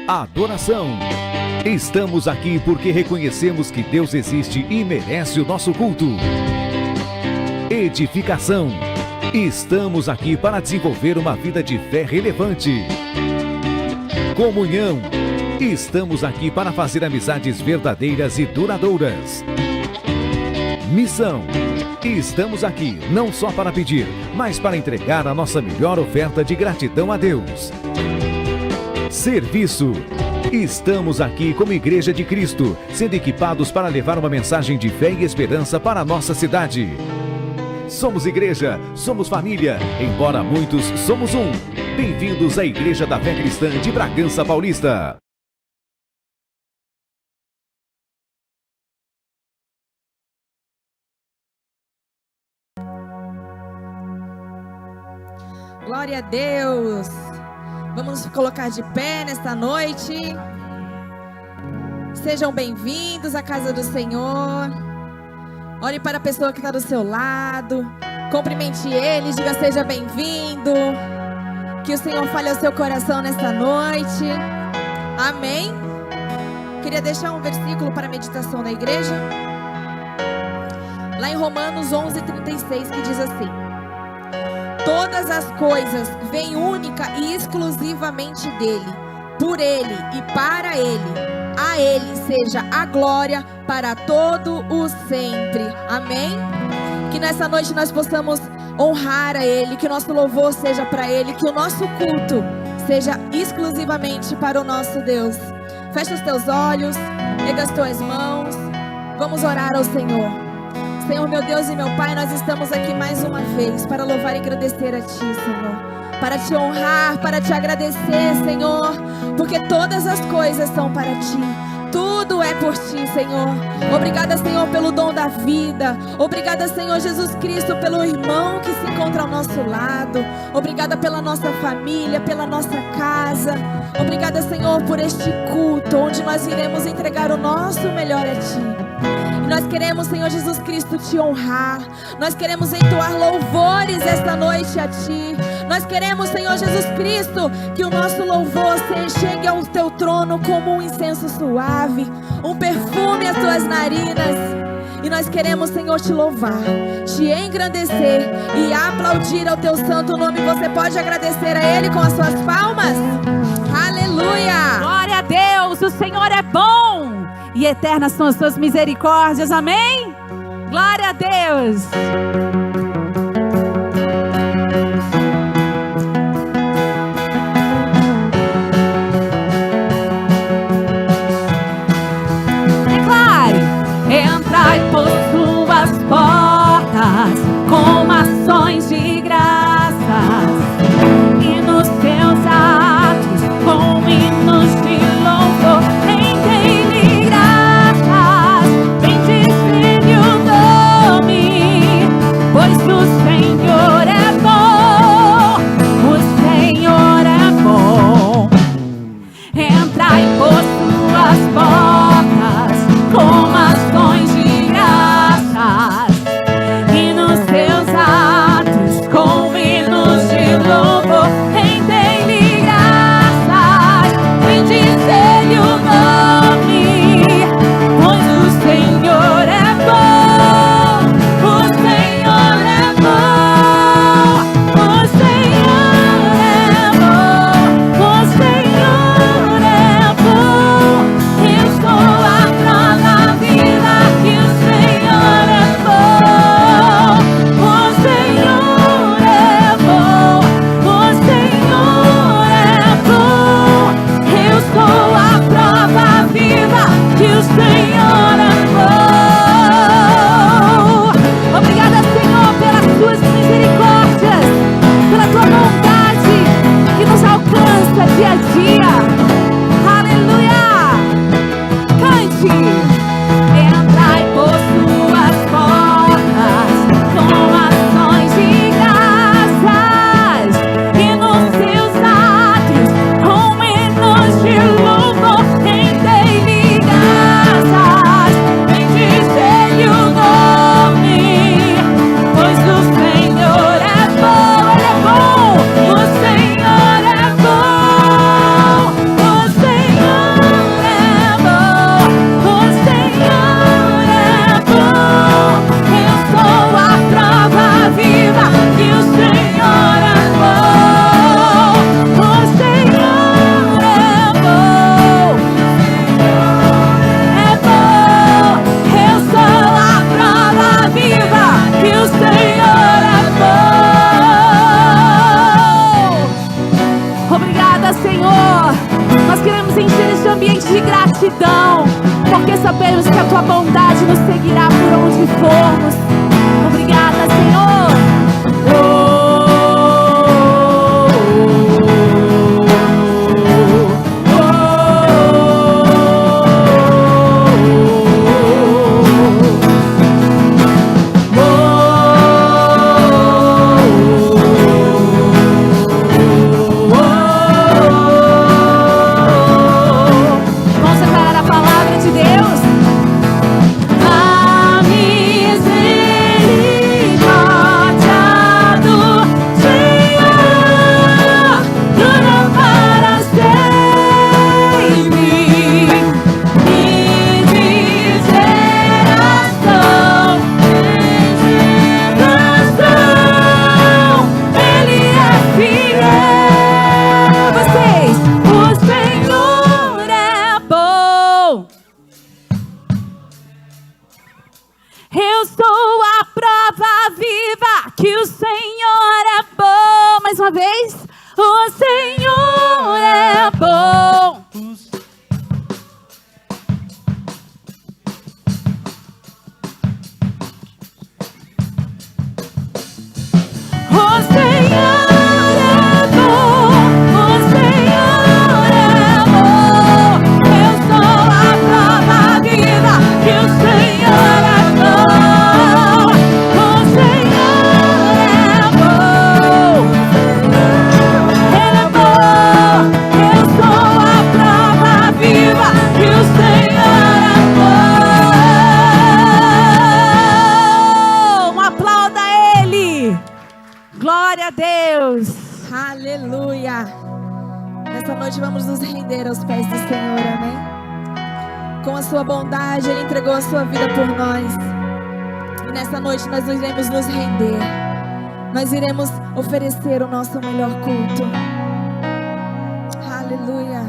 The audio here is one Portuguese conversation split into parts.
adoração. Estamos aqui porque reconhecemos que Deus existe e merece o nosso culto. Edificação. Estamos aqui para desenvolver uma vida de fé relevante. Comunhão. Estamos aqui para fazer amizades verdadeiras e duradouras. Missão. Estamos aqui não só para pedir, mas para entregar a nossa melhor oferta de gratidão a Deus. Serviço. Estamos aqui como Igreja de Cristo, sendo equipados para levar uma mensagem de fé e esperança para a nossa cidade. Somos igreja, somos família, embora muitos somos um. Bem-vindos à Igreja da Fé Cristã de Bragança Paulista. Glória a Deus! Vamos nos colocar de pé nesta noite. Sejam bem-vindos à casa do Senhor. Olhe para a pessoa que está do seu lado. Cumprimente ele, diga seja bem-vindo. Que o Senhor fale ao seu coração nesta noite. Amém? Queria deixar um versículo para a meditação da igreja. Lá em Romanos 11:36, que diz assim: todas as coisas vêm única e exclusivamente dele, por ele e para ele. A ele seja a glória para todo o sempre. Amém? Que nessa noite nós possamos honrar a ele, que o nosso louvor seja para ele, que o nosso culto seja exclusivamente para o nosso Deus. Fecha os teus olhos, erga as tuas mãos, vamos orar ao Senhor. Senhor, meu Deus e meu Pai, nós estamos aqui mais uma vez para louvar e agradecer a Ti, Senhor. Para Te honrar, para Te agradecer, Senhor. Porque todas as coisas são para Ti. Tudo é por Ti, Senhor. Obrigada, Senhor, pelo dom da vida. Obrigada, Senhor Jesus Cristo, pelo irmão que se encontra ao nosso lado. Obrigada pela nossa família, pela nossa casa. Obrigada, Senhor, por este culto, onde nós iremos entregar o nosso melhor a Ti. Nós queremos, Senhor Jesus Cristo, Te honrar. Nós queremos entoar louvores esta noite a Ti. Nós queremos, Senhor Jesus Cristo, que o nosso louvor chegue ao Teu trono como um incenso suave, um perfume às Tuas narinas. E nós queremos, Senhor, Te louvar, Te engrandecer e aplaudir ao Teu santo nome. Você pode agradecer a Ele com as suas palmas? Aleluia! Glória a Deus, o Senhor é bom e eternas são as suas misericórdias, amém? Glória a Deus! Declare: entrai por suas portas com ações de graças e nos seus atos com hinos de louvor. Rendei-lhe graças, bendizei-lhe o nome, pois o Senhor é bom, o Senhor é bom. Entrai por suas portas com ações de graças e nos seus atos com hinos de louvor. Rendei-lhe graças, bendizei-lhe o nome, pois o Senhor é bom, o Senhor é bom. que o Senhor é bom. Mais uma vez. O Senhor é bom. O Senhor é bom. O Senhor é bom. Eu sou a prova viva que o Senhor é bom. O Senhor é bom. Ele é bom. Eu sou a prova viva que o Senhor é bom. Aplauda Ele. Glória a Deus. Aleluia. Nessa noite vamos nos render aos pés do Senhor, amém? Com a sua bondade, Ele entregou a sua vida por nós. E nessa noite nós iremos nos render. Nós iremos oferecer o nosso melhor culto. Aleluia.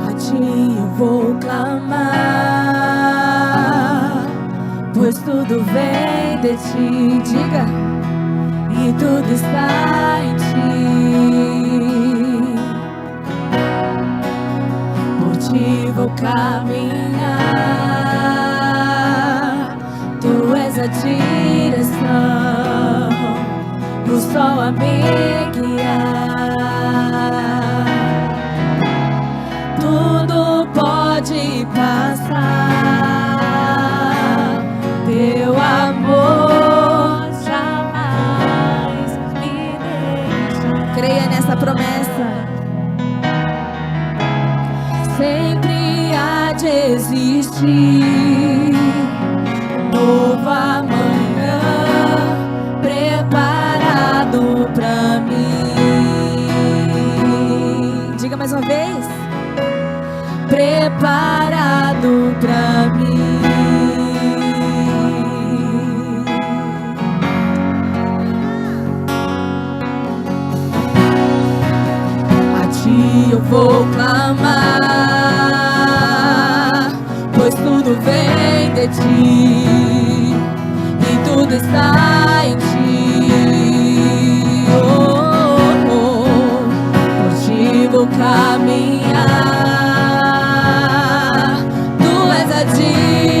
A ti eu vou clamar, pois tudo vem de ti. Diga. E tudo está em ti. Por ti vou caminhar. Tu és a direção, o sol a me guiar. Tudo pode passar, teu amor jamais me deixa. Creia nessa promessa. Sempre há de existir um novo amanhã preparado pra mim. Diga mais uma vez. Preparado pra mim. A ti eu vou clamar, pois tudo vem de ti e tudo está em ti. Por ti vou caminhar. Tu és a direção,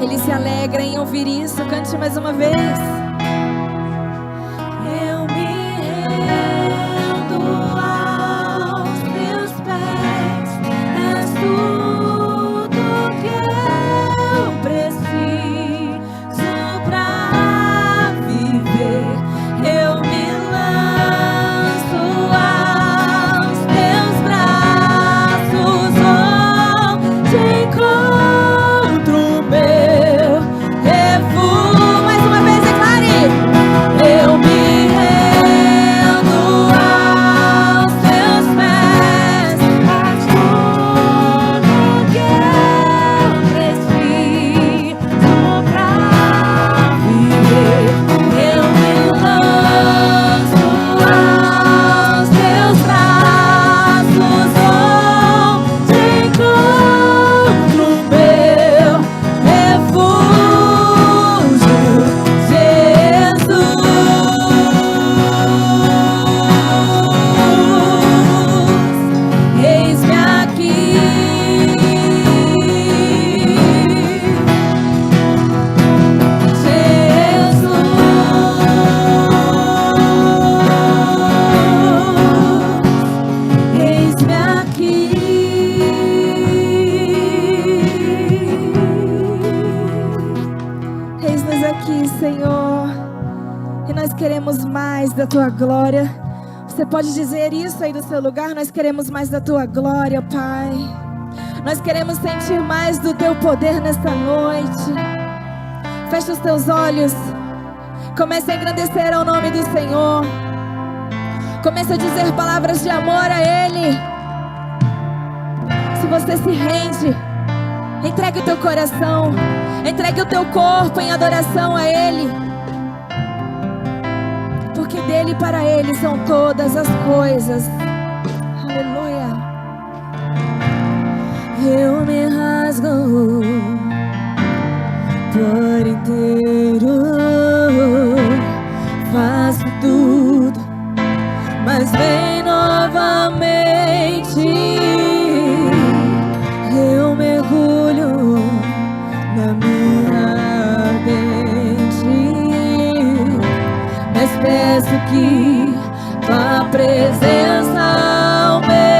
Ele se alegra em ouvir isso. Cante mais uma vez. Eu me rendo aos teus pés. És tudo que eu preciso pra viver. Eu me lanço aos teus braços, onde encontro o meu refúgio. Mais uma vez, declare. Eu me rendo aos teus pés. És tudo que eu preciso pra viver. Eu me lanço aos teus braços, onde encontro o meu refúgio, Jesus. Eis-me aqui. Eis-me aqui. Eis-nos aqui, Senhor, e nós queremos mais da Tua glória. Você pode dizer isso aí do seu lugar? Nós queremos mais da Tua glória, Pai. Nós queremos sentir mais do Teu poder nesta noite. Feche os teus olhos. Comece a engrandecer ao nome do Senhor. Comece a dizer palavras de amor a Ele. Se você se rende, entregue o teu coração, entregue o teu corpo em adoração a Ele. Porque dele e para Ele são todas as coisas. Aleluia. Eu me rasgo por inteiro, faço tudo, mas vem novamente. Eu mergulho na minha ardente, mas peço que tua presença aumente.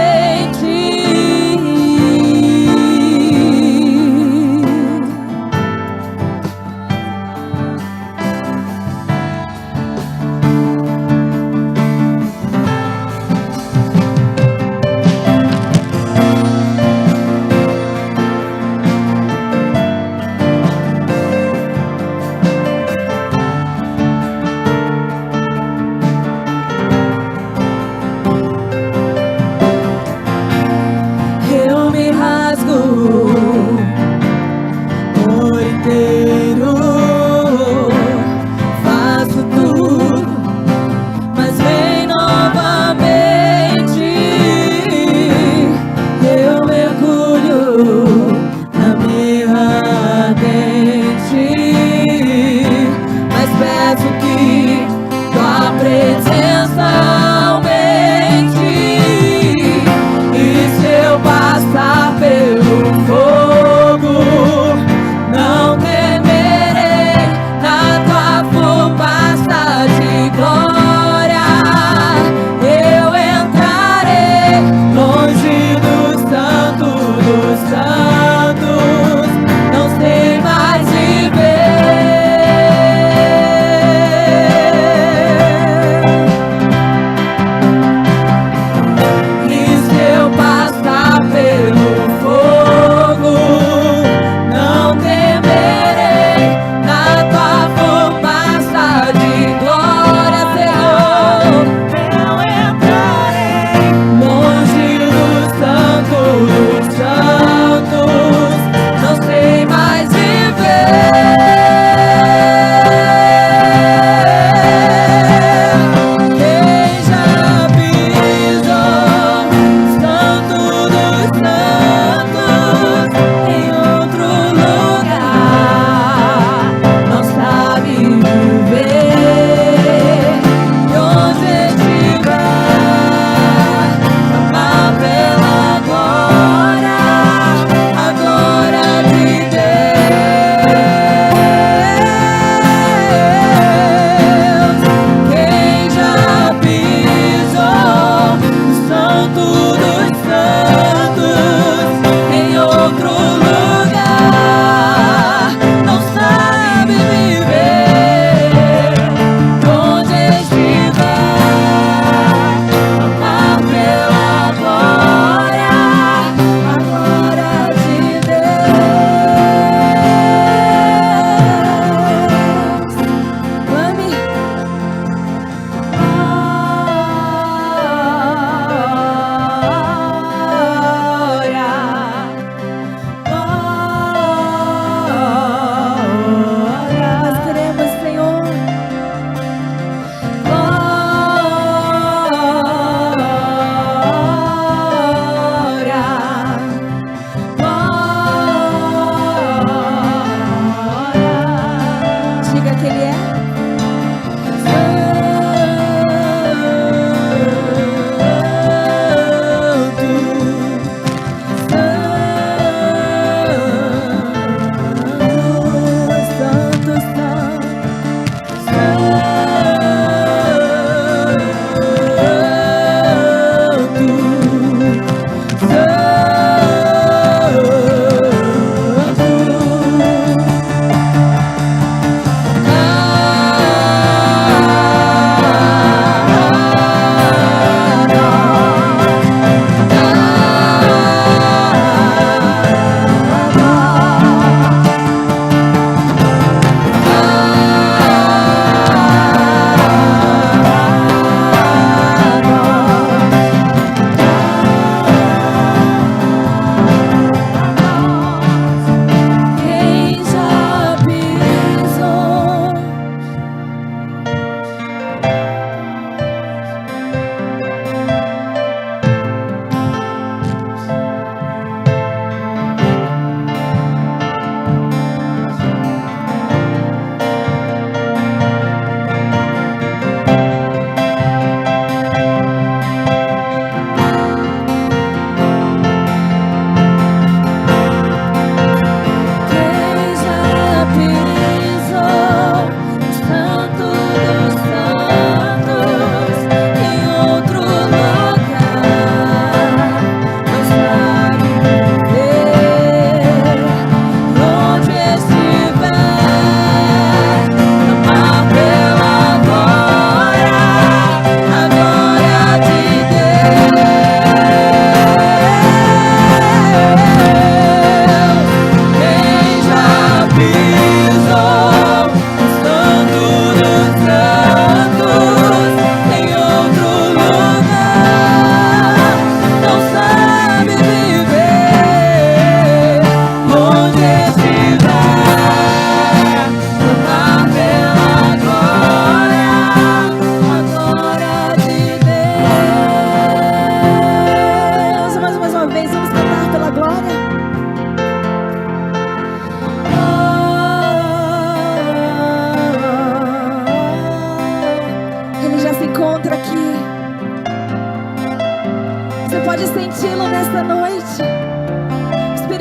Eu me rasgo por inteiro, faço tudo, mas vem novamente. Eu mergulho na minha ardente, mas peço que tua presença aumente. E se eu passar pelo fogo, não temerei. Na tua fumaça de glória eu entrarei, longe do santo dos santos, não sei mais viver. E se eu passar pelo fogo, não temerei. Na tua fumaça de glória, Senhor, eu entrarei, longe do santo dos santos,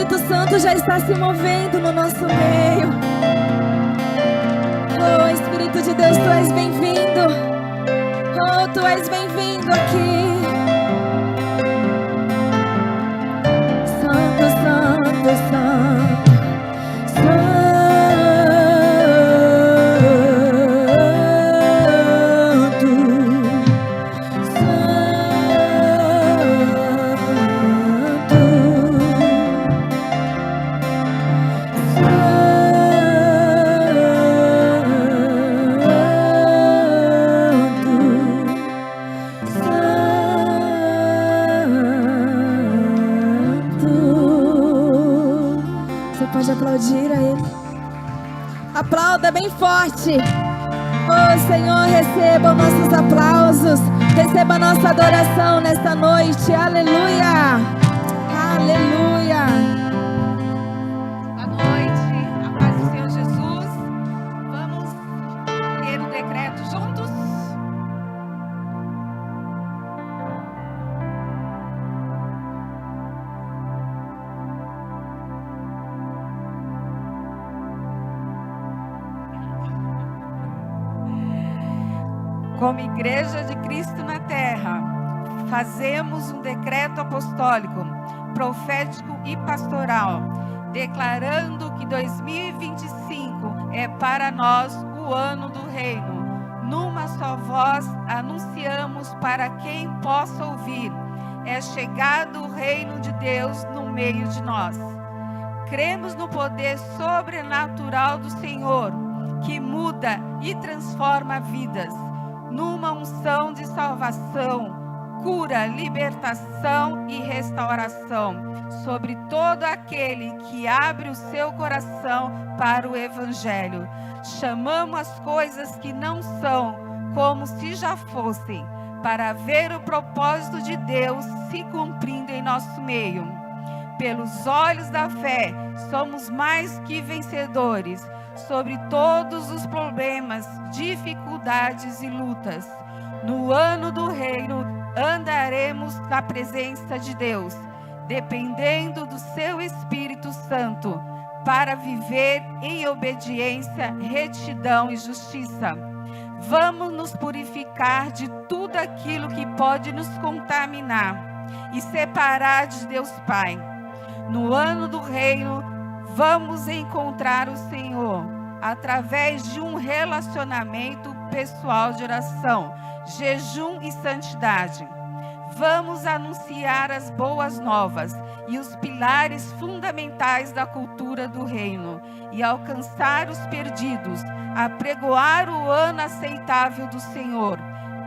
Espírito Santo já está se movendo no nosso meio. Oh, Espírito de Deus, Tu és bem-vindo. Oh, Tu és bem-vindo aqui. Santo, Santo, Santo, Santo. Pode aplaudir a Ele. Aplauda bem forte. Oh Senhor, receba os nossos aplausos. Receba a nossa adoração nesta noite. Aleluia. Aleluia. Boa noite. A paz do Senhor Jesus. Vamos ler o decreto juntos? Como Igreja de Cristo na Terra, fazemos um decreto apostólico, profético e pastoral, declarando que 2025 é para nós o ano do reino. Numa só voz anunciamos para quem possa ouvir: é chegado o reino de Deus no meio de nós. Cremos no poder sobrenatural do Senhor, que muda e transforma vidas. Numa unção de salvação, cura, libertação e restauração sobre todo aquele que abre o seu coração para o Evangelho. Chamamos as coisas que não são como se já fossem, para ver o propósito de Deus se cumprindo em nosso meio. Pelos olhos da fé, somos mais que vencedores sobre todos os problemas, dificuldades e lutas. No ano do reino, andaremos na presença de Deus, dependendo do seu Espírito Santo, para viver em obediência, retidão e justiça. Vamos nos purificar de tudo aquilo que pode nos contaminar e separar de Deus Pai. No ano do reino, vamos encontrar o Senhor através de um relacionamento pessoal de oração, jejum e santidade. Vamos anunciar as boas novas e os pilares fundamentais da cultura do reino e alcançar os perdidos, apregoar o ano aceitável do Senhor,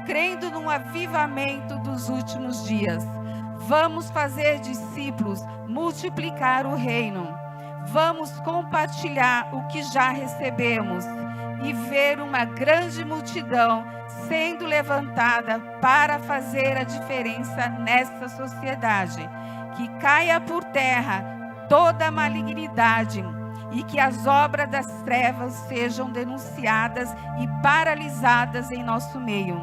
crendo num avivamento dos últimos dias. Vamos fazer discípulos, multiplicar o reino. Vamos compartilhar o que já recebemos e ver uma grande multidão sendo levantada para fazer a diferença nesta sociedade. Que caia por terra toda a malignidade e que as obras das trevas sejam denunciadas e paralisadas em nosso meio.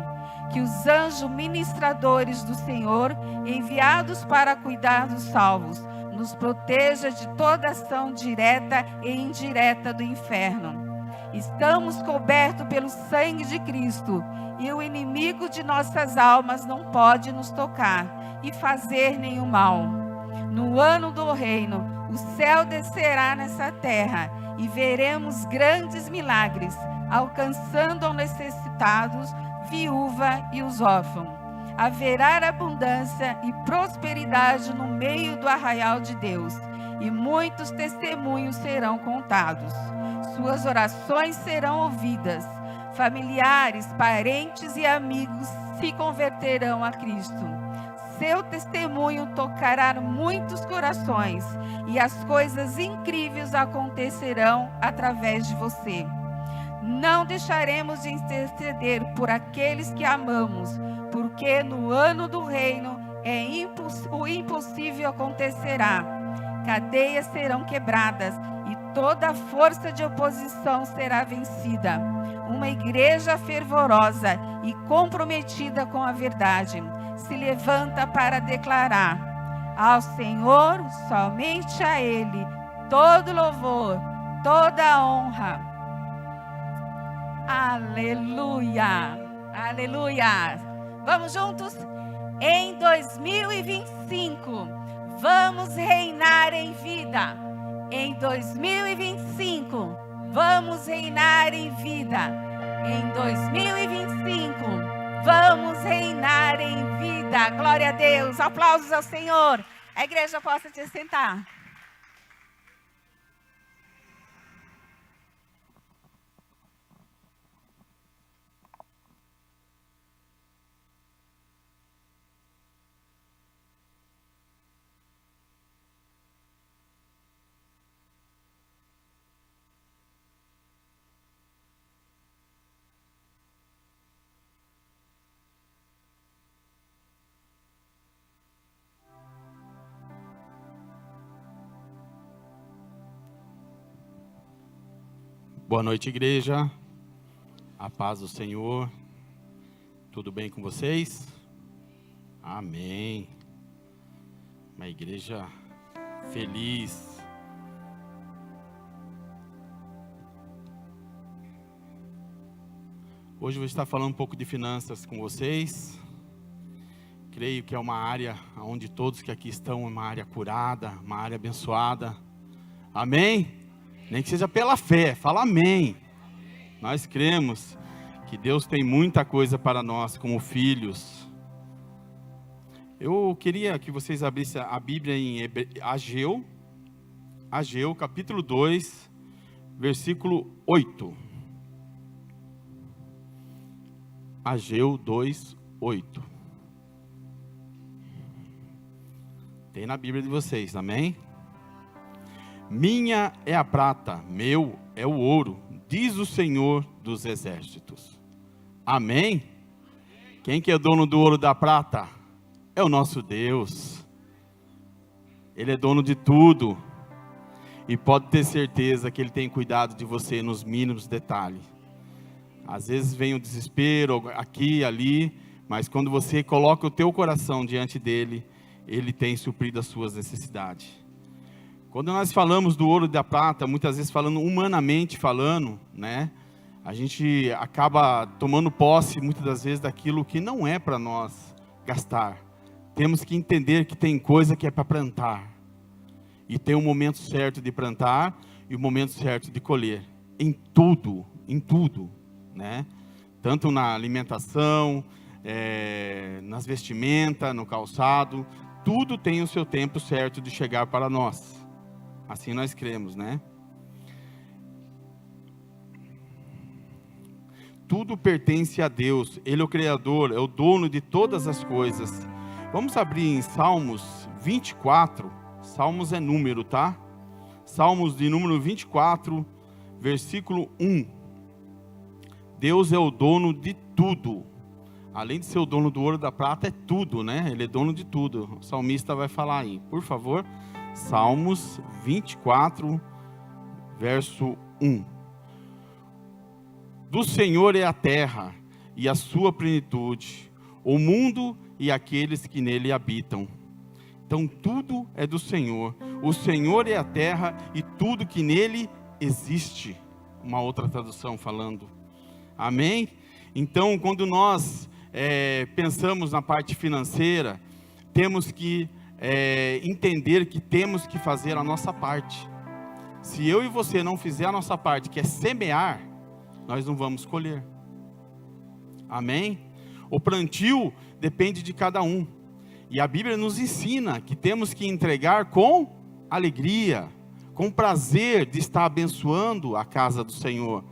Que os anjos ministradores do Senhor, enviados para cuidar dos salvos, nos proteja de toda ação direta e indireta do inferno. Estamos cobertos pelo sangue de Cristo e o inimigo de nossas almas não pode nos tocar e fazer nenhum mal. No ano do reino, o céu descerá nessa terra e veremos grandes milagres, alcançando os necessitados, viúva e os órfãos. Haverá abundância e prosperidade no meio do arraial de Deus, e muitos testemunhos serão contados. Suas orações serão ouvidas. Familiares, parentes e amigos se converterão a Cristo. Seu testemunho tocará muitos corações, e as coisas incríveis acontecerão através de você. Não deixaremos de interceder por aqueles que amamos, porque no ano do reino o impossível acontecerá. Cadeias serão quebradas e toda força de oposição será vencida. Uma igreja fervorosa e comprometida com a verdade se levanta para declarar: Ao Senhor, somente a Ele, todo louvor, toda honra. Aleluia, aleluia. Vamos juntos? Em 2025, vamos reinar em vida. Em 2025, vamos reinar em vida. Em 2025, vamos reinar em vida. Glória a Deus. Aplausos ao Senhor. A igreja possa te sentar. Boa noite, igreja. A paz do Senhor. Tudo bem com vocês? Amém. Uma igreja feliz. Hoje eu vou estar falando um pouco de finanças com vocês. Creio que é uma área onde todos que aqui estão, é uma área curada, uma área abençoada. Amém? Nem que seja pela fé, fala amém. Nós cremos que Deus tem muita coisa para nós como filhos. Eu queria que vocês abrissem a Bíblia em Ageu, capítulo 2, versículo 8. Ageu 2, 8. Tem na Bíblia de vocês, amém? Minha é a prata, meu é o ouro, diz o Senhor dos exércitos. Amém? Quem que é dono do ouro e da prata? É o nosso Deus. Ele é dono de tudo. E pode ter certeza que Ele tem cuidado de você nos mínimos detalhes. Às vezes vem o desespero aqui e ali, mas quando você coloca o teu coração diante dEle, Ele tem suprido as suas necessidades. Quando nós falamos do ouro e da prata, muitas vezes falando humanamente falando, né? A gente acaba tomando posse muitas das vezes daquilo que não é para nós gastar. Temos que entender que tem coisa que é para plantar. E tem um momento certo de plantar e o momento certo de colher. Em tudo, né? Tanto na alimentação, nas vestimentas, no calçado, tudo tem o seu tempo certo de chegar para nós. Assim nós cremos, né? Tudo pertence a Deus. Ele é o Criador, é o dono de todas as coisas. Vamos abrir em Salmos 24. Salmos é número, tá? Salmos de número 24, versículo 1. Deus é o dono de tudo. Além de ser o dono do ouro e da prata, é tudo, né? Ele é dono de tudo. O salmista vai falar aí, por favor. Salmos 24, verso 1. Do Senhor é a terra e a sua plenitude, o mundo e aqueles que nele habitam. Então tudo é do Senhor. O Senhor é a terra e tudo que nele existe. Uma outra tradução falando. Amém? Então quando nós pensamos na parte financeira, temos que entender que temos que fazer a nossa parte. Se eu e você não fizer a nossa parte, que é semear, nós não vamos colher. Amém? O plantio depende de cada um. E a Bíblia nos ensina que temos que entregar com alegria, com prazer de estar abençoando a casa do Senhor.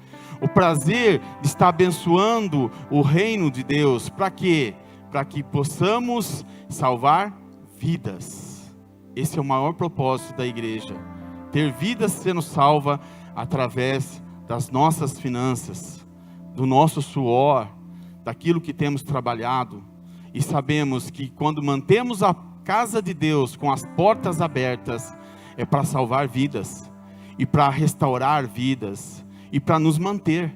O prazer de estar abençoando o reino de Deus. Para quê? Para que possamos salvar vidas. Esse é o maior propósito da igreja. Ter vidas sendo salva através das nossas finanças, do nosso suor, daquilo que temos trabalhado. E sabemos que quando mantemos a casa de Deus com as portas abertas, é para salvar vidas, e para restaurar vidas, e para nos manter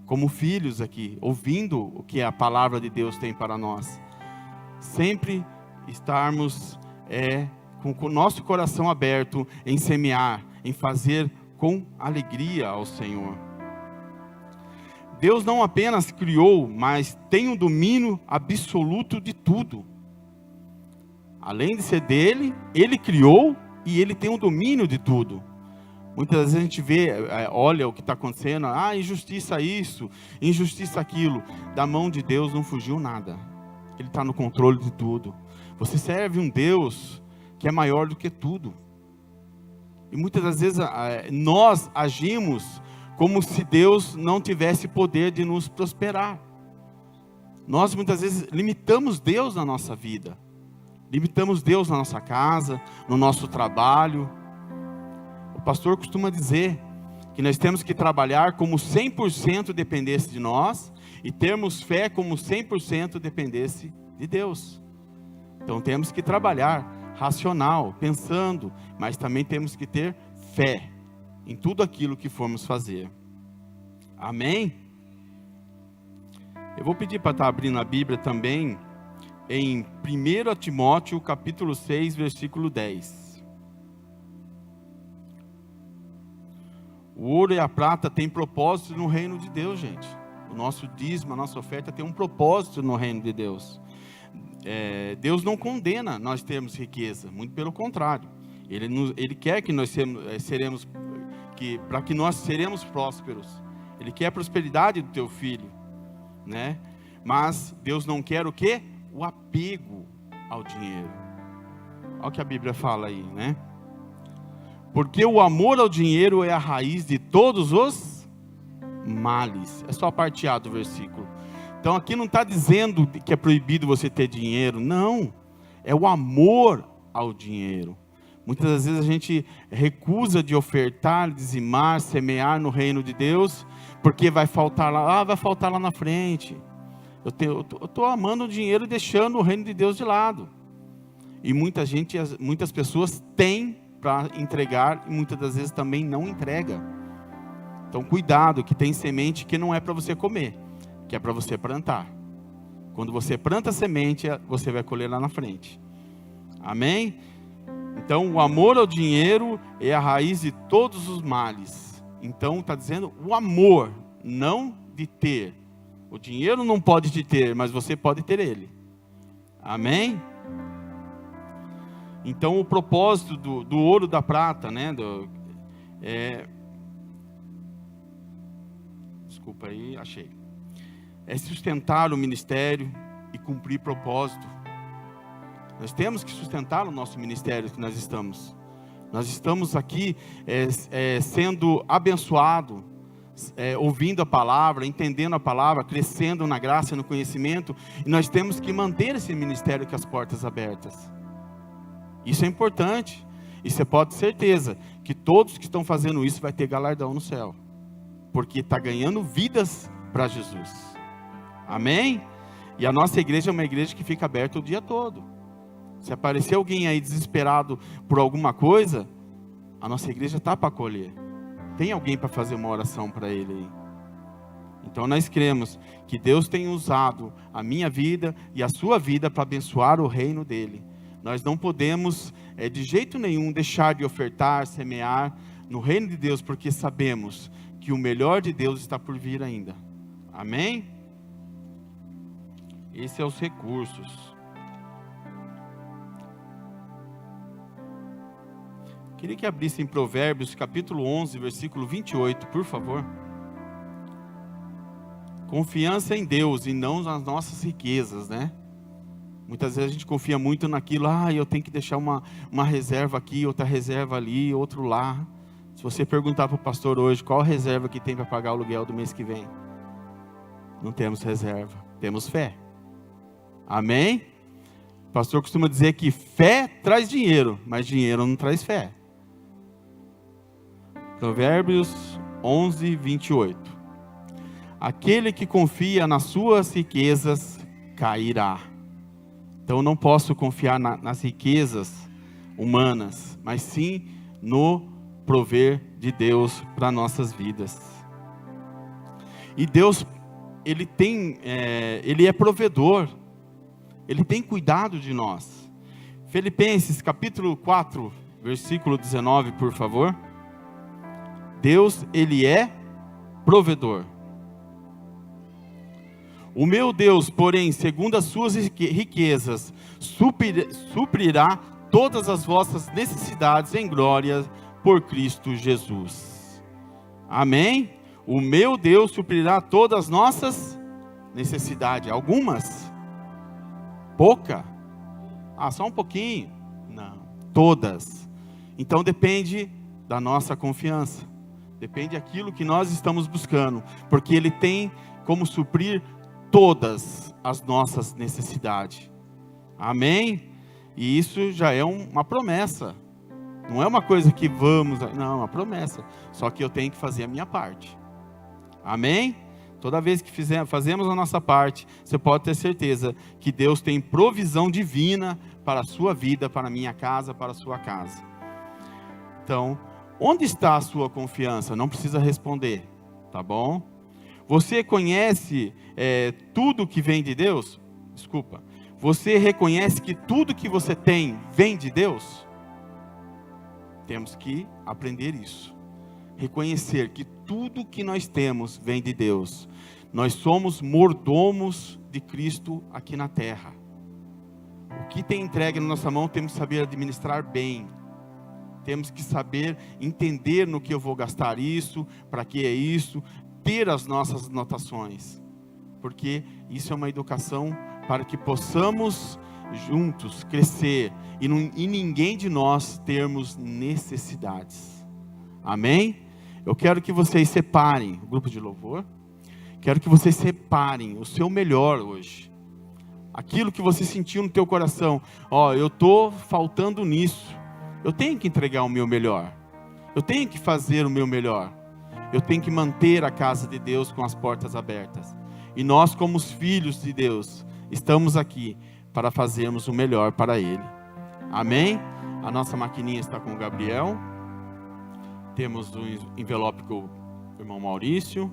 como filhos aqui, ouvindo o que a palavra de Deus tem para nós. Sempre estarmos com o nosso coração aberto em semear, em fazer com alegria ao Senhor. Deus não apenas criou, mas tem o domínio absoluto de tudo. Além de ser dele, ele criou e ele tem o domínio de tudo. Muitas vezes a gente vê, olha o que está acontecendo, injustiça isso, injustiça aquilo. Da mão de Deus não fugiu nada. Ele está no controle de tudo. Você serve um Deus que é maior do que tudo. E muitas das vezes nós agimos como se Deus não tivesse poder de nos prosperar. Nós muitas vezes limitamos Deus na nossa vida. Limitamos Deus na nossa casa, no nosso trabalho. O pastor costuma dizer que nós temos que trabalhar como 100% dependesse de nós e termos fé como 100% dependesse de Deus. Então temos que trabalhar racional, pensando, mas também temos que ter fé em tudo aquilo que formos fazer. Amém? Eu vou pedir para estar abrindo a Bíblia também em 1 Timóteo capítulo 6, versículo 10. O ouro e a prata têm propósito no reino de Deus, gente. O nosso dízimo, a nossa oferta tem um propósito no reino de Deus. Deus não condena nós termos riqueza, muito pelo contrário. Ele quer que nós para que nós seremos prósperos. Ele quer a prosperidade do teu filho, né? Mas Deus não quer o quê? O apego ao dinheiro. Olha o que a Bíblia fala aí, né? Porque o amor ao dinheiro é a raiz de todos os males. É só a parte A do versículo. Então aqui não está dizendo que é proibido você ter dinheiro. Não, é o amor ao dinheiro. Muitas das vezes a gente recusa de ofertar, dizimar, semear no reino de Deus, porque vai faltar lá, vai faltar lá na frente. Eu estou amando o dinheiro e deixando o reino de Deus de lado. E muitas pessoas têm para entregar e muitas das vezes também não entrega. Então cuidado, que tem semente que não é para você comer, que é para você plantar. Quando você planta a semente, você vai colher lá na frente. Amém? Então o amor ao dinheiro é a raiz de todos os males. Então está dizendo o amor, não de ter. O dinheiro não pode te ter, mas você pode ter ele. Amém? Então o propósito do ouro, da prata, né? Desculpa aí, achei. É sustentar o ministério e cumprir propósito. Nós temos que sustentar o nosso ministério que nós estamos. Nós estamos aqui sendo abençoados, ouvindo a palavra, entendendo a palavra, crescendo na graça e no conhecimento. E nós temos que manter esse ministério com as portas abertas. Isso é importante. E você pode ter certeza que todos que estão fazendo isso vai ter galardão no céu. Porque está ganhando vidas para Jesus. Amém? E a nossa igreja é uma igreja que fica aberta o dia todo. Se aparecer alguém aí desesperado por alguma coisa, a nossa igreja está para acolher. Tem alguém para fazer uma oração para ele aí. Então nós cremos que Deus tem usado a minha vida e a sua vida para abençoar o reino dele. Nós não podemos de jeito nenhum deixar de ofertar, semear no reino de Deus, porque sabemos que o melhor de Deus está por vir ainda. Amém? Esses são os recursos. Queria que abrisse em Provérbios, capítulo 11, versículo 28, por favor. Confiança em Deus e não nas nossas riquezas, né? Muitas vezes a gente confia muito naquilo, eu tenho que deixar uma reserva aqui, outra reserva ali, outro lá. Se você perguntar para o pastor hoje, qual a reserva que tem para pagar o aluguel do mês que vem? Não temos reserva, temos fé. Amém? O pastor costuma dizer que fé traz dinheiro, mas dinheiro não traz fé. Provérbios 11, 28. Aquele que confia nas suas riquezas cairá. Então eu não posso confiar nas riquezas humanas, mas sim no prover de Deus para nossas vidas. E Deus, Ele é provedor. Ele tem cuidado de nós. Filipenses capítulo 4, versículo 19, por favor. Deus, Ele é provedor. O meu Deus, porém, segundo as suas riquezas, suprirá todas as vossas necessidades em glória por Cristo Jesus. Amém? O meu Deus suprirá todas as nossas necessidades. Algumas? Pouca? Só um pouquinho? Não, todas. Então depende da nossa confiança. Depende daquilo que nós estamos buscando. Porque Ele tem como suprir todas as nossas necessidades. Amém? E isso já é uma promessa. Não é uma coisa que vamos... Não, é uma promessa. Só que eu tenho que fazer a minha parte. Amém? Toda vez que fazemos a nossa parte, você pode ter certeza que Deus tem provisão divina para a sua vida, para a minha casa, para a sua casa. Então, onde está a sua confiança? Não precisa responder, tá bom? Você conhece tudo que vem de Deus? Desculpa. Você reconhece que tudo que você tem vem de Deus? Temos que aprender isso. Reconhecer que tudo que nós temos vem de Deus. Nós somos mordomos de Cristo aqui na terra. O que tem entregue na nossa mão, temos que saber administrar bem. Temos que saber entender no que eu vou gastar isso, para que é isso, ter as nossas anotações. Porque isso é uma educação para que possamos juntos crescer e ninguém de nós termos necessidades. Amém? Eu quero que vocês separem, o grupo de louvor, quero que vocês separem o seu melhor hoje. Aquilo que você sentiu no teu coração, eu estou faltando nisso. Eu tenho que entregar o meu melhor. Eu tenho que fazer o meu melhor. Eu tenho que manter a casa de Deus com as portas abertas. E nós, como os filhos de Deus, estamos aqui para fazermos o melhor para Ele. Amém? A nossa maquininha está com o Gabriel. Temos o envelope com o irmão Maurício.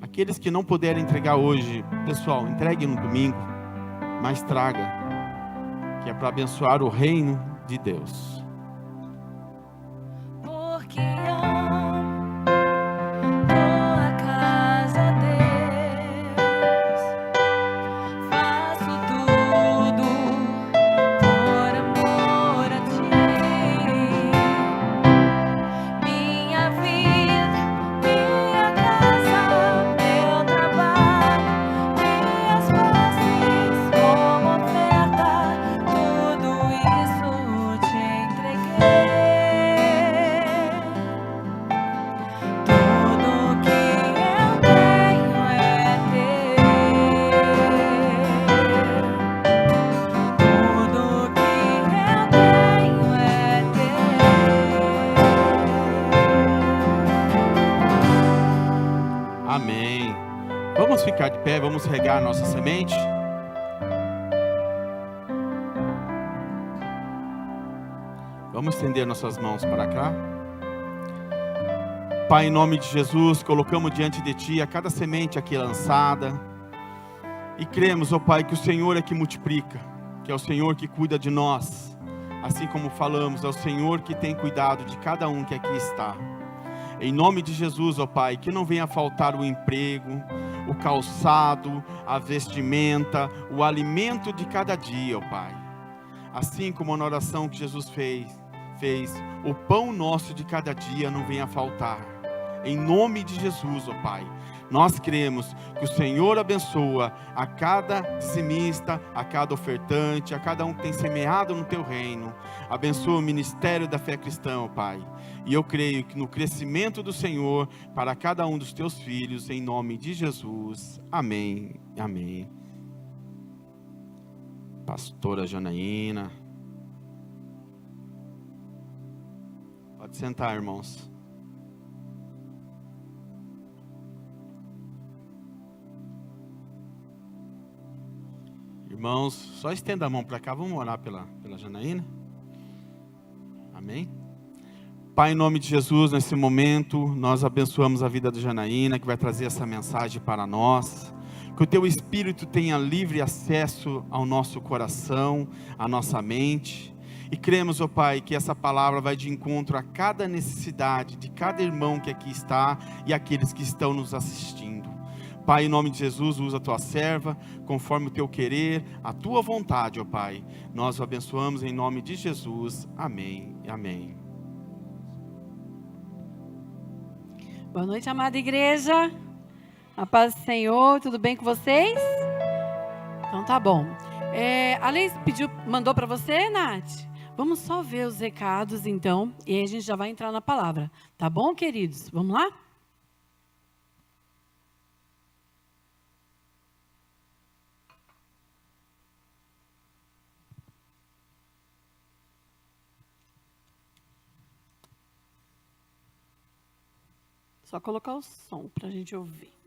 Aqueles que não puderem entregar hoje, pessoal, entreguem no domingo, mas traga, que é para abençoar o reino de Deus. Porque amo tua casa, Deus, faço tudo por amor a ti. Minha vida, minha casa, meu trabalho, minhas posses como oferta, tudo isso te entreguei. Tudo que eu tenho é teu. Tudo que eu tenho é teu. Amém. Vamos ficar de pé, vamos regar a nossa semente. Vamos estender nossas mãos para cá. Pai, em nome de Jesus, colocamos diante de Ti a cada semente aqui lançada. E cremos, ó Pai, que o Senhor é que multiplica, que é o Senhor que cuida de nós. Assim como falamos, é o Senhor que tem cuidado de cada um que aqui está. Em nome de Jesus, ó Pai, que não venha faltar o emprego, o calçado, a vestimenta, o alimento de cada dia, ó Pai. Assim como na oração que Jesus fez, o pão nosso de cada dia não venha faltar. Em nome de Jesus, ó Pai, nós cremos que o Senhor abençoa a cada dizimista, a cada ofertante, a cada um que tem semeado no Teu reino. Abençoa o ministério da fé cristã, ó Pai. E eu creio que no crescimento do Senhor para cada um dos Teus filhos, em nome de Jesus. Amém. Amém. Pastora Janaína. Pode sentar, irmãos. Irmãos, só estenda a mão para cá, vamos orar pela Janaína. Amém? Pai, em nome de Jesus, nesse momento, nós abençoamos a vida da Janaína, que vai trazer essa mensagem para nós. Que o Teu Espírito tenha livre acesso ao nosso coração, à nossa mente. E cremos, ó Pai, que essa palavra vai de encontro a cada necessidade de cada irmão que aqui está e aqueles que estão nos assistindo. Pai, em nome de Jesus, usa a Tua serva, conforme o Teu querer, a Tua vontade, ó Pai. Nós o abençoamos em nome de Jesus. Amém e amém. Boa noite, amada igreja. A paz do Senhor, tudo bem com vocês? Então tá bom. A Lei mandou para você, Nath? Vamos só ver os recados então, e aí a gente já vai entrar na palavra. Tá bom, queridos? Vamos lá? Só colocar o som para a gente ouvir.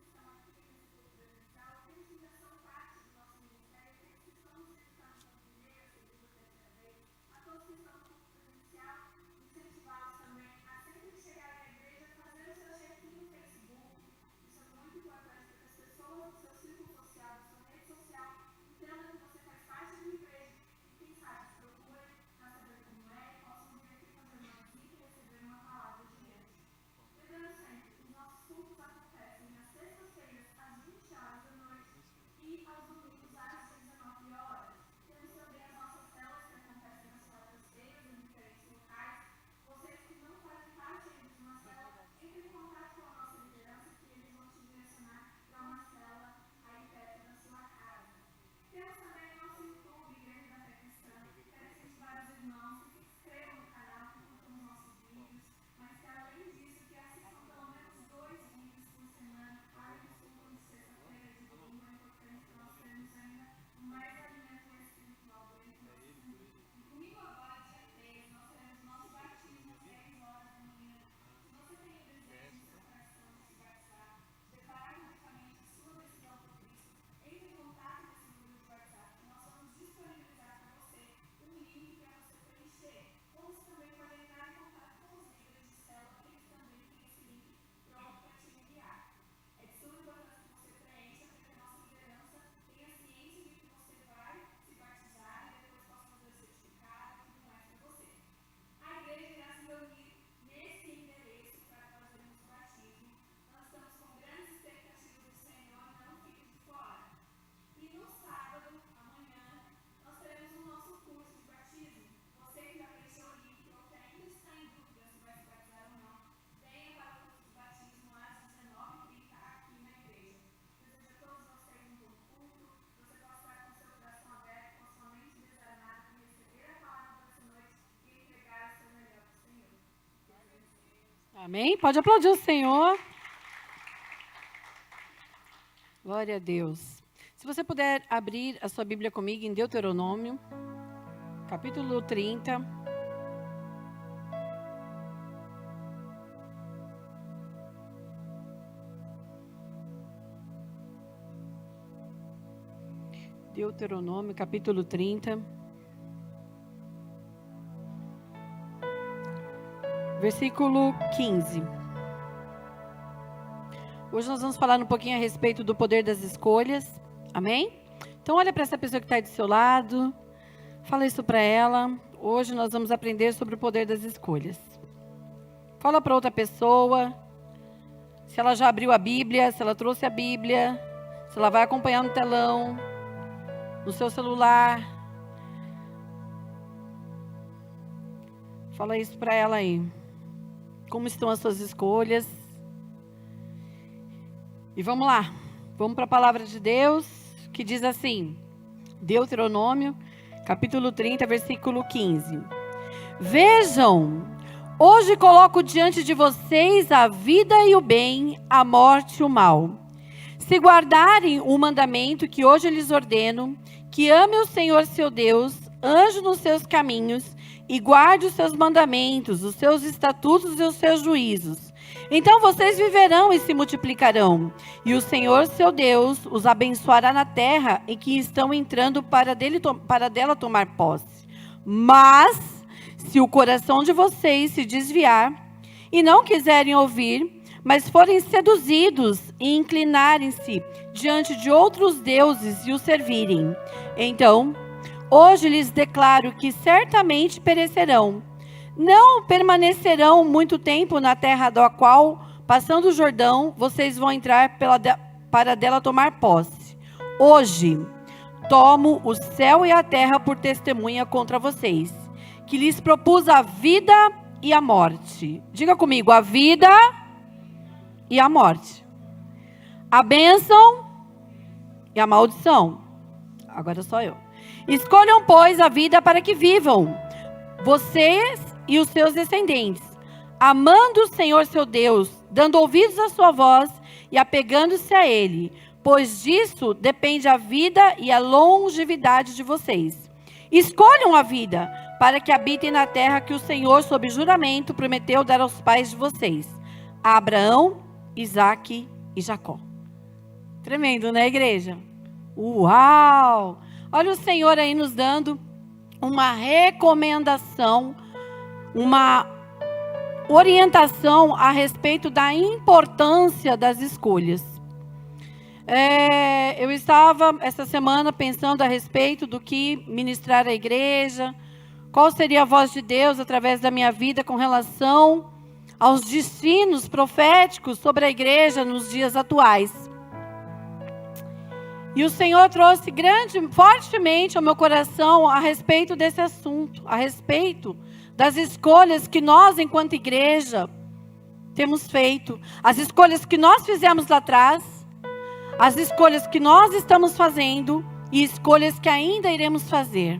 Amém? Pode aplaudir o Senhor. Glória a Deus. Se você puder abrir a sua Bíblia comigo em Deuteronômio, capítulo 30. Deuteronômio, capítulo 30. Versículo 15. Hoje nós vamos falar um pouquinho a respeito do poder das escolhas. Amém? Então olha para essa pessoa que está aí do seu lado. Fala isso para ela. Hoje nós vamos aprender sobre o poder das escolhas. Fala para outra pessoa. Se ela já abriu a Bíblia, se ela trouxe a Bíblia. Se ela vai acompanhar no telão. No seu celular. Fala isso para ela aí. Como estão as suas escolhas? E vamos lá. Vamos para a palavra de Deus, que diz assim. Deuteronômio, capítulo 30, versículo 15. Vejam, hoje coloco diante de vocês a vida e o bem, a morte e o mal. Se guardarem o mandamento que hoje lhes ordeno, que ame o Senhor seu Deus, ande nos seus caminhos, e guarde os seus mandamentos, os seus estatutos e os seus juízos. Então vocês viverão e se multiplicarão, e o Senhor seu Deus os abençoará na terra em que estão entrando para dela tomar posse. Mas, se o coração de vocês se desviar, e não quiserem ouvir, mas forem seduzidos e inclinarem-se diante de outros deuses e os servirem, então, hoje lhes declaro que certamente perecerão. Não permanecerão muito tempo na terra da qual, passando o Jordão, vocês vão entrar para dela tomar posse. Hoje, tomo o céu e a terra por testemunha contra vocês, que lhes propus a vida e a morte. Diga comigo, a vida e a morte. A bênção e a maldição. Agora sou eu. Escolham, pois, a vida para que vivam, vocês e os seus descendentes, amando o Senhor seu Deus, dando ouvidos à sua voz e apegando-se a Ele, pois disso depende a vida e a longevidade de vocês. Escolham a vida, para que habitem na terra que o Senhor, sob juramento, prometeu dar aos pais de vocês, a Abraão, Isaque e Jacó. Tremendo, né, igreja? Uau! Olha o Senhor aí nos dando uma recomendação, uma orientação a respeito da importância das escolhas. Eu estava essa semana pensando a respeito do que ministrar à igreja, qual seria a voz de Deus através da minha vida com relação aos destinos proféticos sobre a igreja nos dias atuais. E o Senhor trouxe fortemente ao meu coração a respeito desse assunto, a respeito das escolhas que nós, enquanto igreja, temos feito, as escolhas que nós fizemos lá atrás, as escolhas que nós estamos fazendo e escolhas que ainda iremos fazer.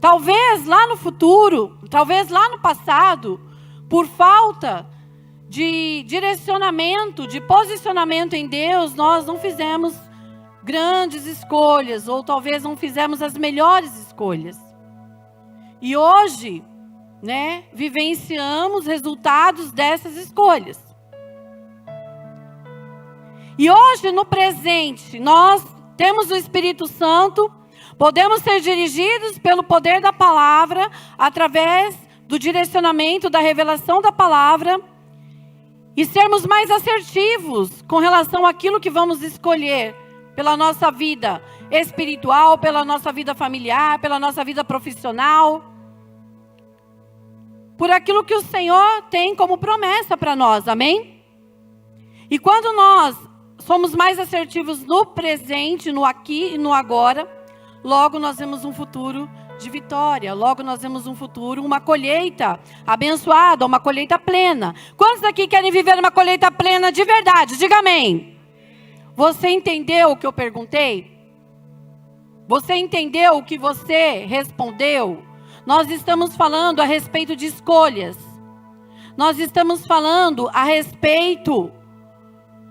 Talvez lá no futuro, talvez lá no passado, por falta de direcionamento, de posicionamento em Deus, nós não fizemos grandes escolhas, ou talvez não fizemos as melhores escolhas. E hoje, vivenciamos resultados dessas escolhas. E hoje, no presente, nós temos o Espírito Santo, podemos ser dirigidos pelo poder da palavra, através do direcionamento, da revelação da palavra, e sermos mais assertivos com relação àquilo que vamos escolher pela nossa vida espiritual, pela nossa vida familiar, pela nossa vida profissional, por aquilo que o Senhor tem como promessa para nós, amém? E quando nós somos mais assertivos no presente, no aqui e no agora, logo nós vemos um futuro de vitória, logo nós vemos um futuro, uma colheita abençoada, uma colheita plena. Quantos daqui querem viver uma colheita plena de verdade? Diga amém. Você entendeu o que eu perguntei? Você entendeu o que você respondeu? Nós estamos falando a respeito de escolhas. Nós estamos falando a respeito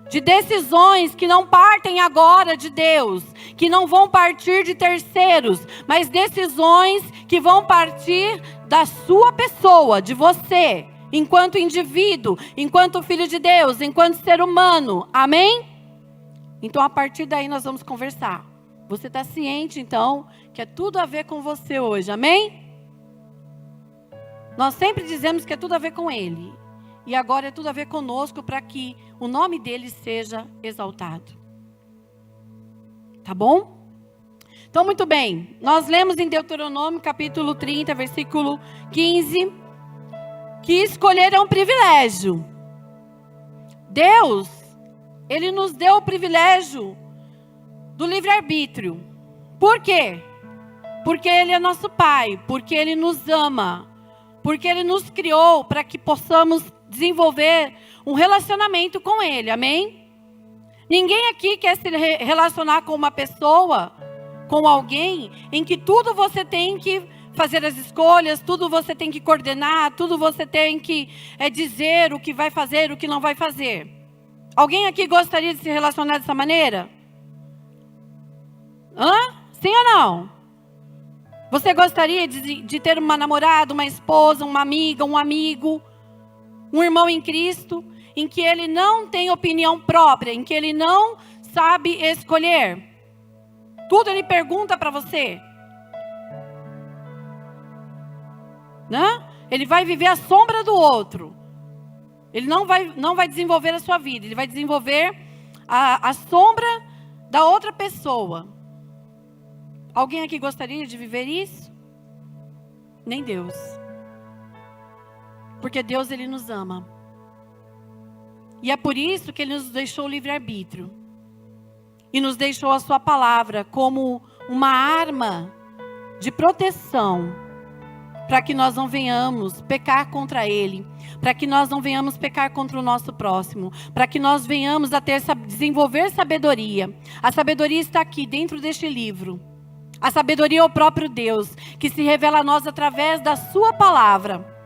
de decisões que não partem agora de Deus, que não vão partir de terceiros, mas decisões que vão partir da sua pessoa, de você, enquanto indivíduo, enquanto filho de Deus, enquanto ser humano, amém? Então a partir daí nós vamos conversar. Você está ciente então que é tudo a ver com você hoje, amém? Nós sempre dizemos que é tudo a ver com Ele. E agora é tudo a ver conosco para que o nome dele seja exaltado. Tá bom? Então, muito bem. Nós lemos em Deuteronômio, capítulo 30, versículo 15, que escolher é um privilégio. Deus, Ele nos deu o privilégio do livre-arbítrio. Por quê? Porque Ele é nosso Pai, porque Ele nos ama, porque Ele nos criou para que possamos desenvolver um relacionamento com Ele, amém? Ninguém aqui quer se relacionar com uma pessoa, com alguém, em que tudo você tem que fazer as escolhas, tudo você tem que coordenar, tudo você tem que dizer o que vai fazer, o que não vai fazer. Alguém aqui gostaria de se relacionar dessa maneira? Sim ou não? Você gostaria de ter uma namorada, uma esposa, uma amiga, um amigo, um irmão em Cristo, em que ele não tem opinião própria, em que ele não sabe escolher? Tudo ele pergunta para você. Ele vai viver à sombra do outro. Ele não vai desenvolver a sua vida. Ele vai desenvolver a sombra da outra pessoa. Alguém aqui gostaria de viver isso? Nem Deus. Porque Deus, Ele nos ama. E é por isso que Ele nos deixou o livre-arbítrio. E nos deixou a sua palavra como uma arma de proteção, para que nós não venhamos pecar contra Ele, para que nós não venhamos pecar contra o nosso próximo, para que nós venhamos a desenvolver sabedoria. A sabedoria está aqui dentro deste livro. A sabedoria é o próprio Deus, que se revela a nós através da sua palavra.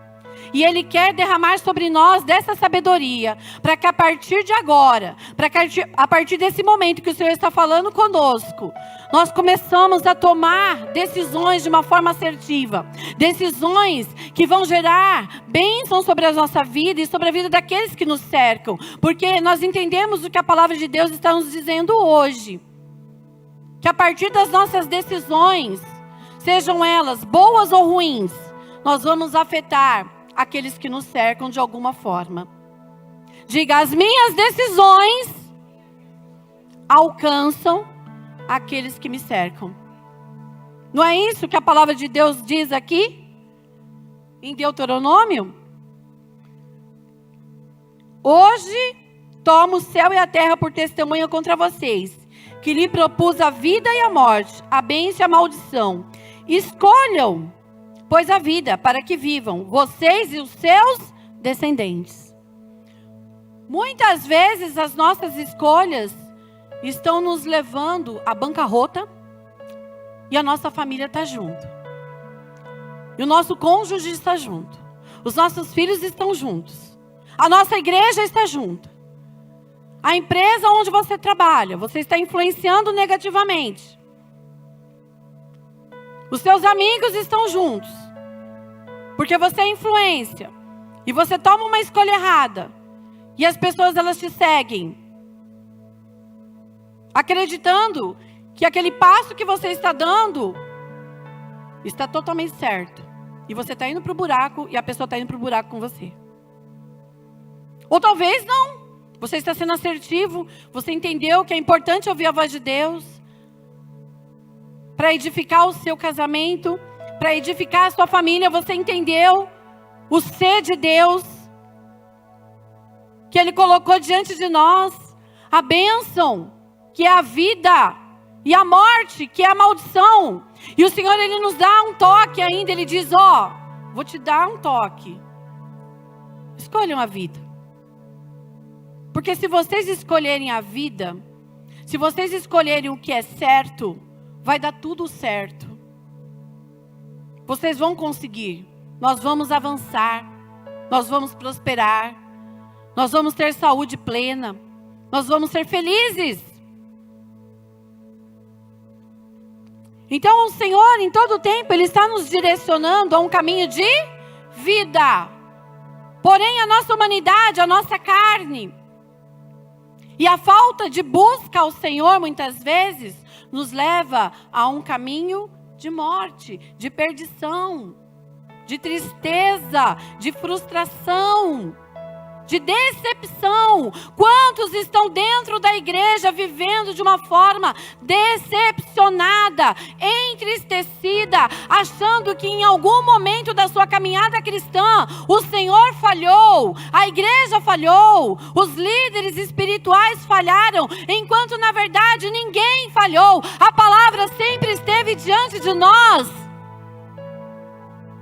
E Ele quer derramar sobre nós dessa sabedoria, para que a partir de agora, a partir desse momento que o Senhor está falando conosco, nós começamos a tomar decisões de uma forma assertiva. Decisões que vão gerar bênção sobre a nossa vida e sobre a vida daqueles que nos cercam. Porque nós entendemos o que a palavra de Deus está nos dizendo hoje. Que a partir das nossas decisões, sejam elas boas ou ruins, nós vamos afetar aqueles que nos cercam de alguma forma. Diga: as minhas decisões alcançam aqueles que me cercam. Não é isso que a palavra de Deus diz aqui? Em Deuteronômio? Hoje tomo o céu e a terra por testemunha contra vocês, que lhe propus a vida e a morte, a bênção e a maldição. Escolham, pois, a vida, para que vivam, vocês e os seus descendentes. Muitas vezes as nossas escolhas estão nos levando à bancarrota e a nossa família está junto. E o nosso cônjuge está junto. Os nossos filhos estão juntos. A nossa igreja está junta. A empresa onde você trabalha, você está influenciando negativamente. Os seus amigos estão juntos. Porque você é influência. E você toma uma escolha errada. E as pessoas, elas te seguem. Acreditando que aquele passo que você está dando está totalmente certo. E você está indo para o buraco e a pessoa está indo para o buraco com você. Ou talvez não. Você está sendo assertivo. Você entendeu que é importante ouvir a voz de Deus. Para edificar o seu casamento. Para edificar a sua família. Você entendeu o ser de Deus. Que Ele colocou diante de nós. A bênção, que é a vida. E a morte, que é a maldição. E o Senhor, Ele nos dá um toque ainda. Ele diz: ó, vou te dar um toque. Escolham a vida. Porque se vocês escolherem a vida, se vocês escolherem o que é certo, vai dar tudo certo. Vocês vão conseguir. Nós vamos avançar. Nós vamos prosperar. Nós vamos ter saúde plena. Nós vamos ser felizes. Então o Senhor, em todo tempo, Ele está nos direcionando a um caminho de vida. Porém, a nossa humanidade, a nossa carne e a falta de busca ao Senhor, muitas vezes, nos leva a um caminho de morte, de perdição, de tristeza, de frustração, de decepção. Quantos estão dentro da igreja vivendo de uma forma decepcionada, entristecida, achando que em algum momento da sua caminhada cristã o Senhor falhou, a igreja falhou, os líderes espirituais falharam, enquanto na verdade ninguém falhou. A palavra sempre esteve diante de nós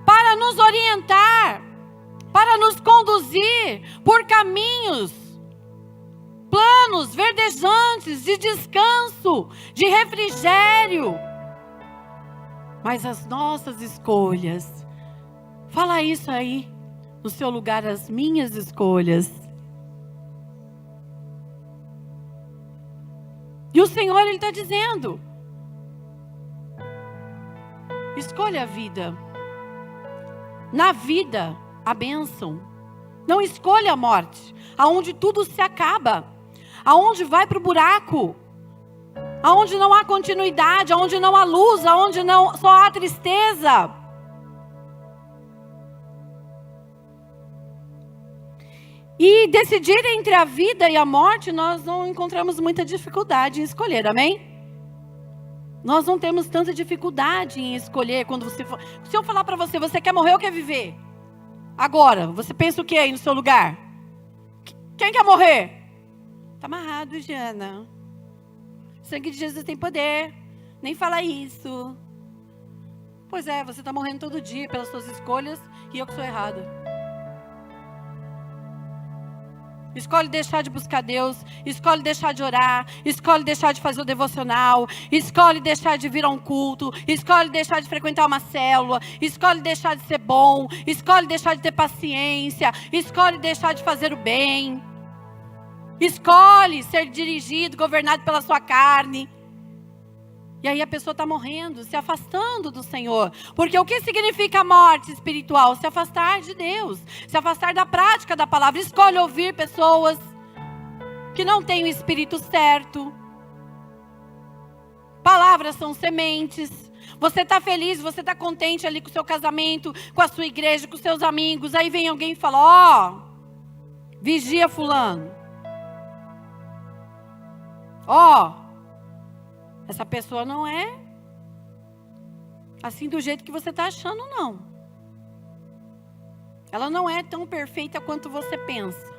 para nos orientar, para nos conduzir por caminhos, planos verdejantes de descanso, de refrigério. Mas as nossas escolhas, fala isso aí no seu lugar, as minhas escolhas. E o Senhor, Ele está dizendo: escolha a vida. Na vida, a bênção. Não escolha a morte, aonde tudo se acaba, aonde vai para o buraco, aonde não há continuidade, aonde não há luz, aonde não, só há tristeza. E decidir entre a vida e a morte, nós não encontramos muita dificuldade em escolher, amém? Nós não temos tanta dificuldade em escolher quando você for... Se eu falar para você, você quer morrer ou quer viver? Agora, você pensa o que aí no seu lugar? Quem quer morrer? Está amarrado, Jana. O sangue de Jesus tem poder. Nem fala isso. Pois é, você está morrendo todo dia pelas suas escolhas e eu que sou errada. Escolhe deixar de buscar Deus, escolhe deixar de orar, escolhe deixar de fazer o devocional, escolhe deixar de vir a um culto, escolhe deixar de frequentar uma célula, escolhe deixar de ser bom, escolhe deixar de ter paciência, escolhe deixar de fazer o bem, escolhe ser dirigido, governado pela sua carne. E aí a pessoa está morrendo, se afastando do Senhor. Porque o que significa a morte espiritual? Se afastar de Deus, se afastar da prática da palavra. Escolhe ouvir pessoas que não têm o espírito certo. Palavras são sementes. Você está feliz, você está contente ali com o seu casamento, com a sua igreja, com os seus amigos. Aí vem alguém e fala, vigia fulano. Essa pessoa não é assim do jeito que você está achando, não. Ela não é tão perfeita quanto você pensa.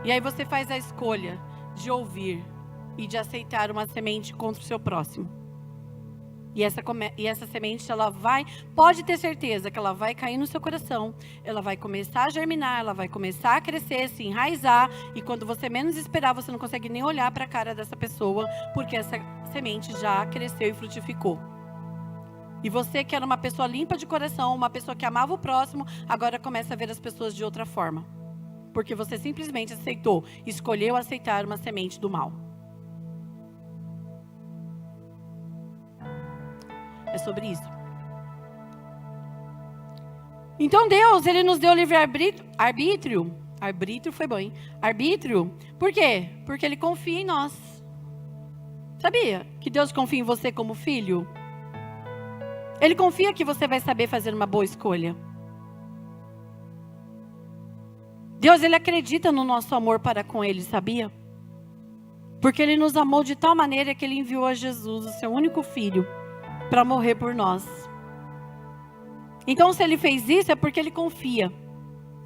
E aí você faz a escolha de ouvir e de aceitar uma semente contra o seu próximo. E essa semente, ela pode ter certeza que ela vai cair no seu coração, ela vai começar a germinar, ela vai começar a crescer, se enraizar, e quando você menos esperar, você não consegue nem olhar para a cara dessa pessoa, porque essa semente já cresceu e frutificou. E você que era uma pessoa limpa de coração, uma pessoa que amava o próximo, agora começa a ver as pessoas de outra forma. Porque você simplesmente escolheu aceitar uma semente do mal. É sobre isso. Então Deus, Ele nos deu livre-arbítrio. Arbítrio foi bom, hein? Arbítrio. Por quê? Porque Ele confia em nós. Sabia que Deus confia em você como filho? Ele confia que você vai saber fazer uma boa escolha. Deus, Ele acredita no nosso amor para com Ele, sabia? Porque Ele nos amou de tal maneira que Ele enviou a Jesus, o seu único filho, para morrer por nós. Então, se Ele fez isso, é porque Ele confia.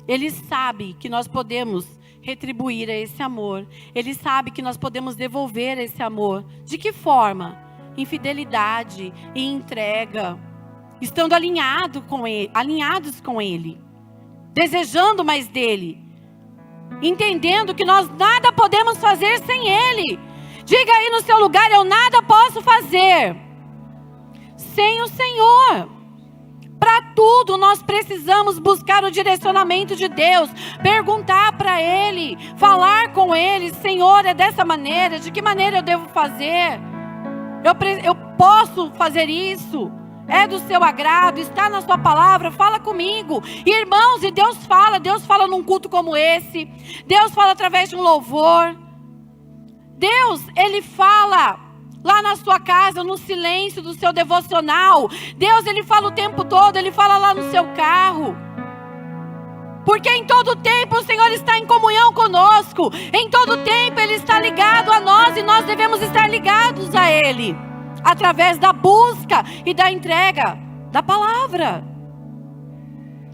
Ele sabe que nós podemos retribuir a esse amor. Ele sabe que nós podemos devolver esse amor. De que forma? Em fidelidade, em entrega, estando alinhados com Ele, desejando mais dEle, entendendo que nós nada podemos fazer sem Ele. Diga aí no seu lugar, eu nada posso fazer sem o Senhor. Para tudo nós precisamos buscar o direcionamento de Deus, perguntar para Ele, falar com Ele, Senhor, é dessa maneira, de que maneira eu devo fazer? Eu posso fazer isso? É do seu agrado, está na sua palavra, fala comigo. Irmãos, e Deus fala num culto como esse, Deus fala através de um louvor. Deus, Ele fala lá na sua casa, no silêncio do seu devocional. Deus, Ele fala o tempo todo, Ele fala lá no seu carro. Porque em todo tempo o Senhor está em comunhão conosco. Em todo tempo Ele está ligado a nós e nós devemos estar ligados a Ele. Através da busca e da entrega da palavra.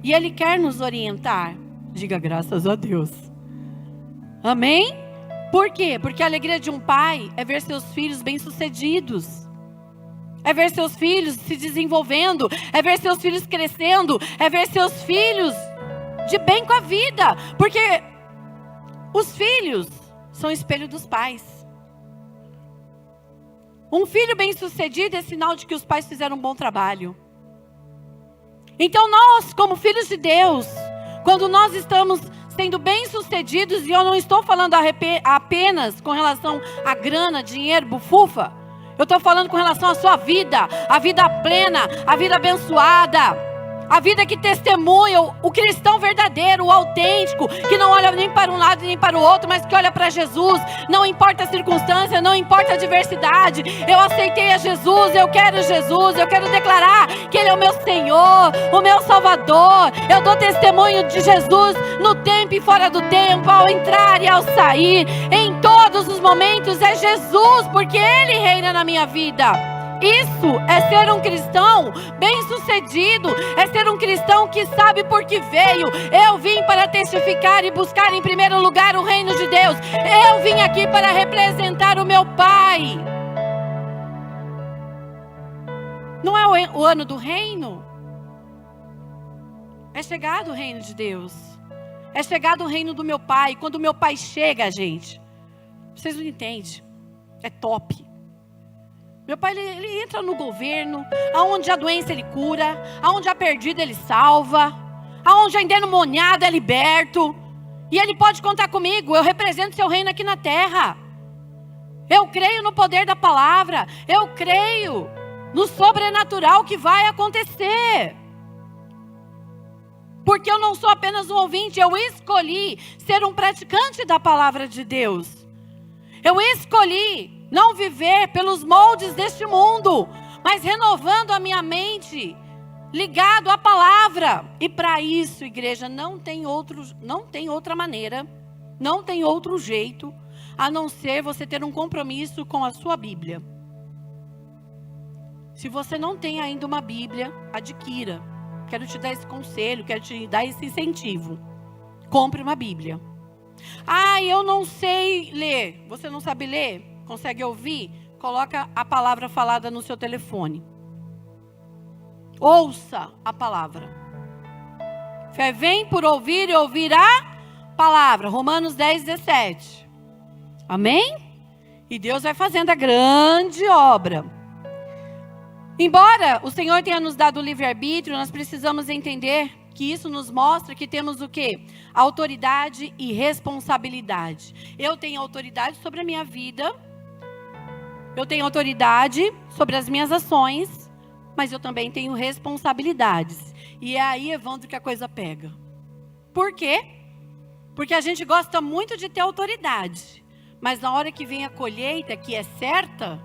E Ele quer nos orientar. Diga graças a Deus. Amém? Por quê? Porque a alegria de um pai é ver seus filhos bem-sucedidos. É ver seus filhos se desenvolvendo. É ver seus filhos crescendo. É ver seus filhos de bem com a vida. Porque os filhos são espelho dos pais. Um filho bem-sucedido é sinal de que os pais fizeram um bom trabalho. Então nós, como filhos de Deus, quando nós estamos sendo bem-sucedidos, e eu não estou falando apenas com relação a grana, dinheiro, bufufa. Eu estou falando com relação à sua vida, a vida plena, a vida abençoada, A vida que testemunha, o cristão verdadeiro, o autêntico, que não olha nem para um lado nem para o outro, mas que olha para Jesus. Não importa a circunstância, não importa a adversidade. Eu aceitei a Jesus, eu quero declarar que Ele é o meu Senhor, o meu Salvador. Eu dou testemunho de Jesus no tempo e fora do tempo, ao entrar e ao sair. Em todos os momentos é Jesus, porque Ele reina na minha vida. Isso é ser um cristão bem-sucedido, é ser um cristão que sabe por que veio. Eu vim para testificar e buscar em primeiro lugar o reino de Deus. Eu vim aqui para representar o meu Pai. Não é o ano do reino? É chegado o reino de Deus. É chegado o reino do meu Pai. Quando o meu Pai chega, gente, vocês não entendem, é top. Meu Pai, ele entra no governo, aonde a doença ele cura, aonde a perdida ele salva, aonde a endemoniada é liberto. E Ele pode contar comigo, eu represento seu reino aqui na terra. Eu creio no poder da palavra, eu creio no sobrenatural que vai acontecer. Porque eu não sou apenas um ouvinte, eu escolhi ser um praticante da palavra de Deus. Eu escolhi não viver pelos moldes deste mundo, mas renovando a minha mente, ligado à palavra. E para isso, igreja, não tem outra maneira, não tem outro jeito, a não ser você ter um compromisso com a sua Bíblia. Se você não tem ainda uma Bíblia, adquira. Quero te dar esse conselho, quero te dar esse incentivo. Compre uma Bíblia. Ah, eu não sei ler. Você não sabe ler? Consegue ouvir? Coloca a palavra falada no seu telefone. Ouça a palavra. Fé vem por ouvir e ouvir a palavra. Romanos 10, 17. Amém? E Deus vai fazendo a grande obra. Embora o Senhor tenha nos dado o livre-arbítrio, nós precisamos entender que isso nos mostra que temos o quê? Autoridade e responsabilidade. Eu tenho autoridade sobre a minha vida. Eu tenho autoridade sobre as minhas ações, mas eu também tenho responsabilidades. E é aí, Evandro, que a coisa pega. Por quê? Porque a gente gosta muito de ter autoridade, mas na hora que vem a colheita, que é certa,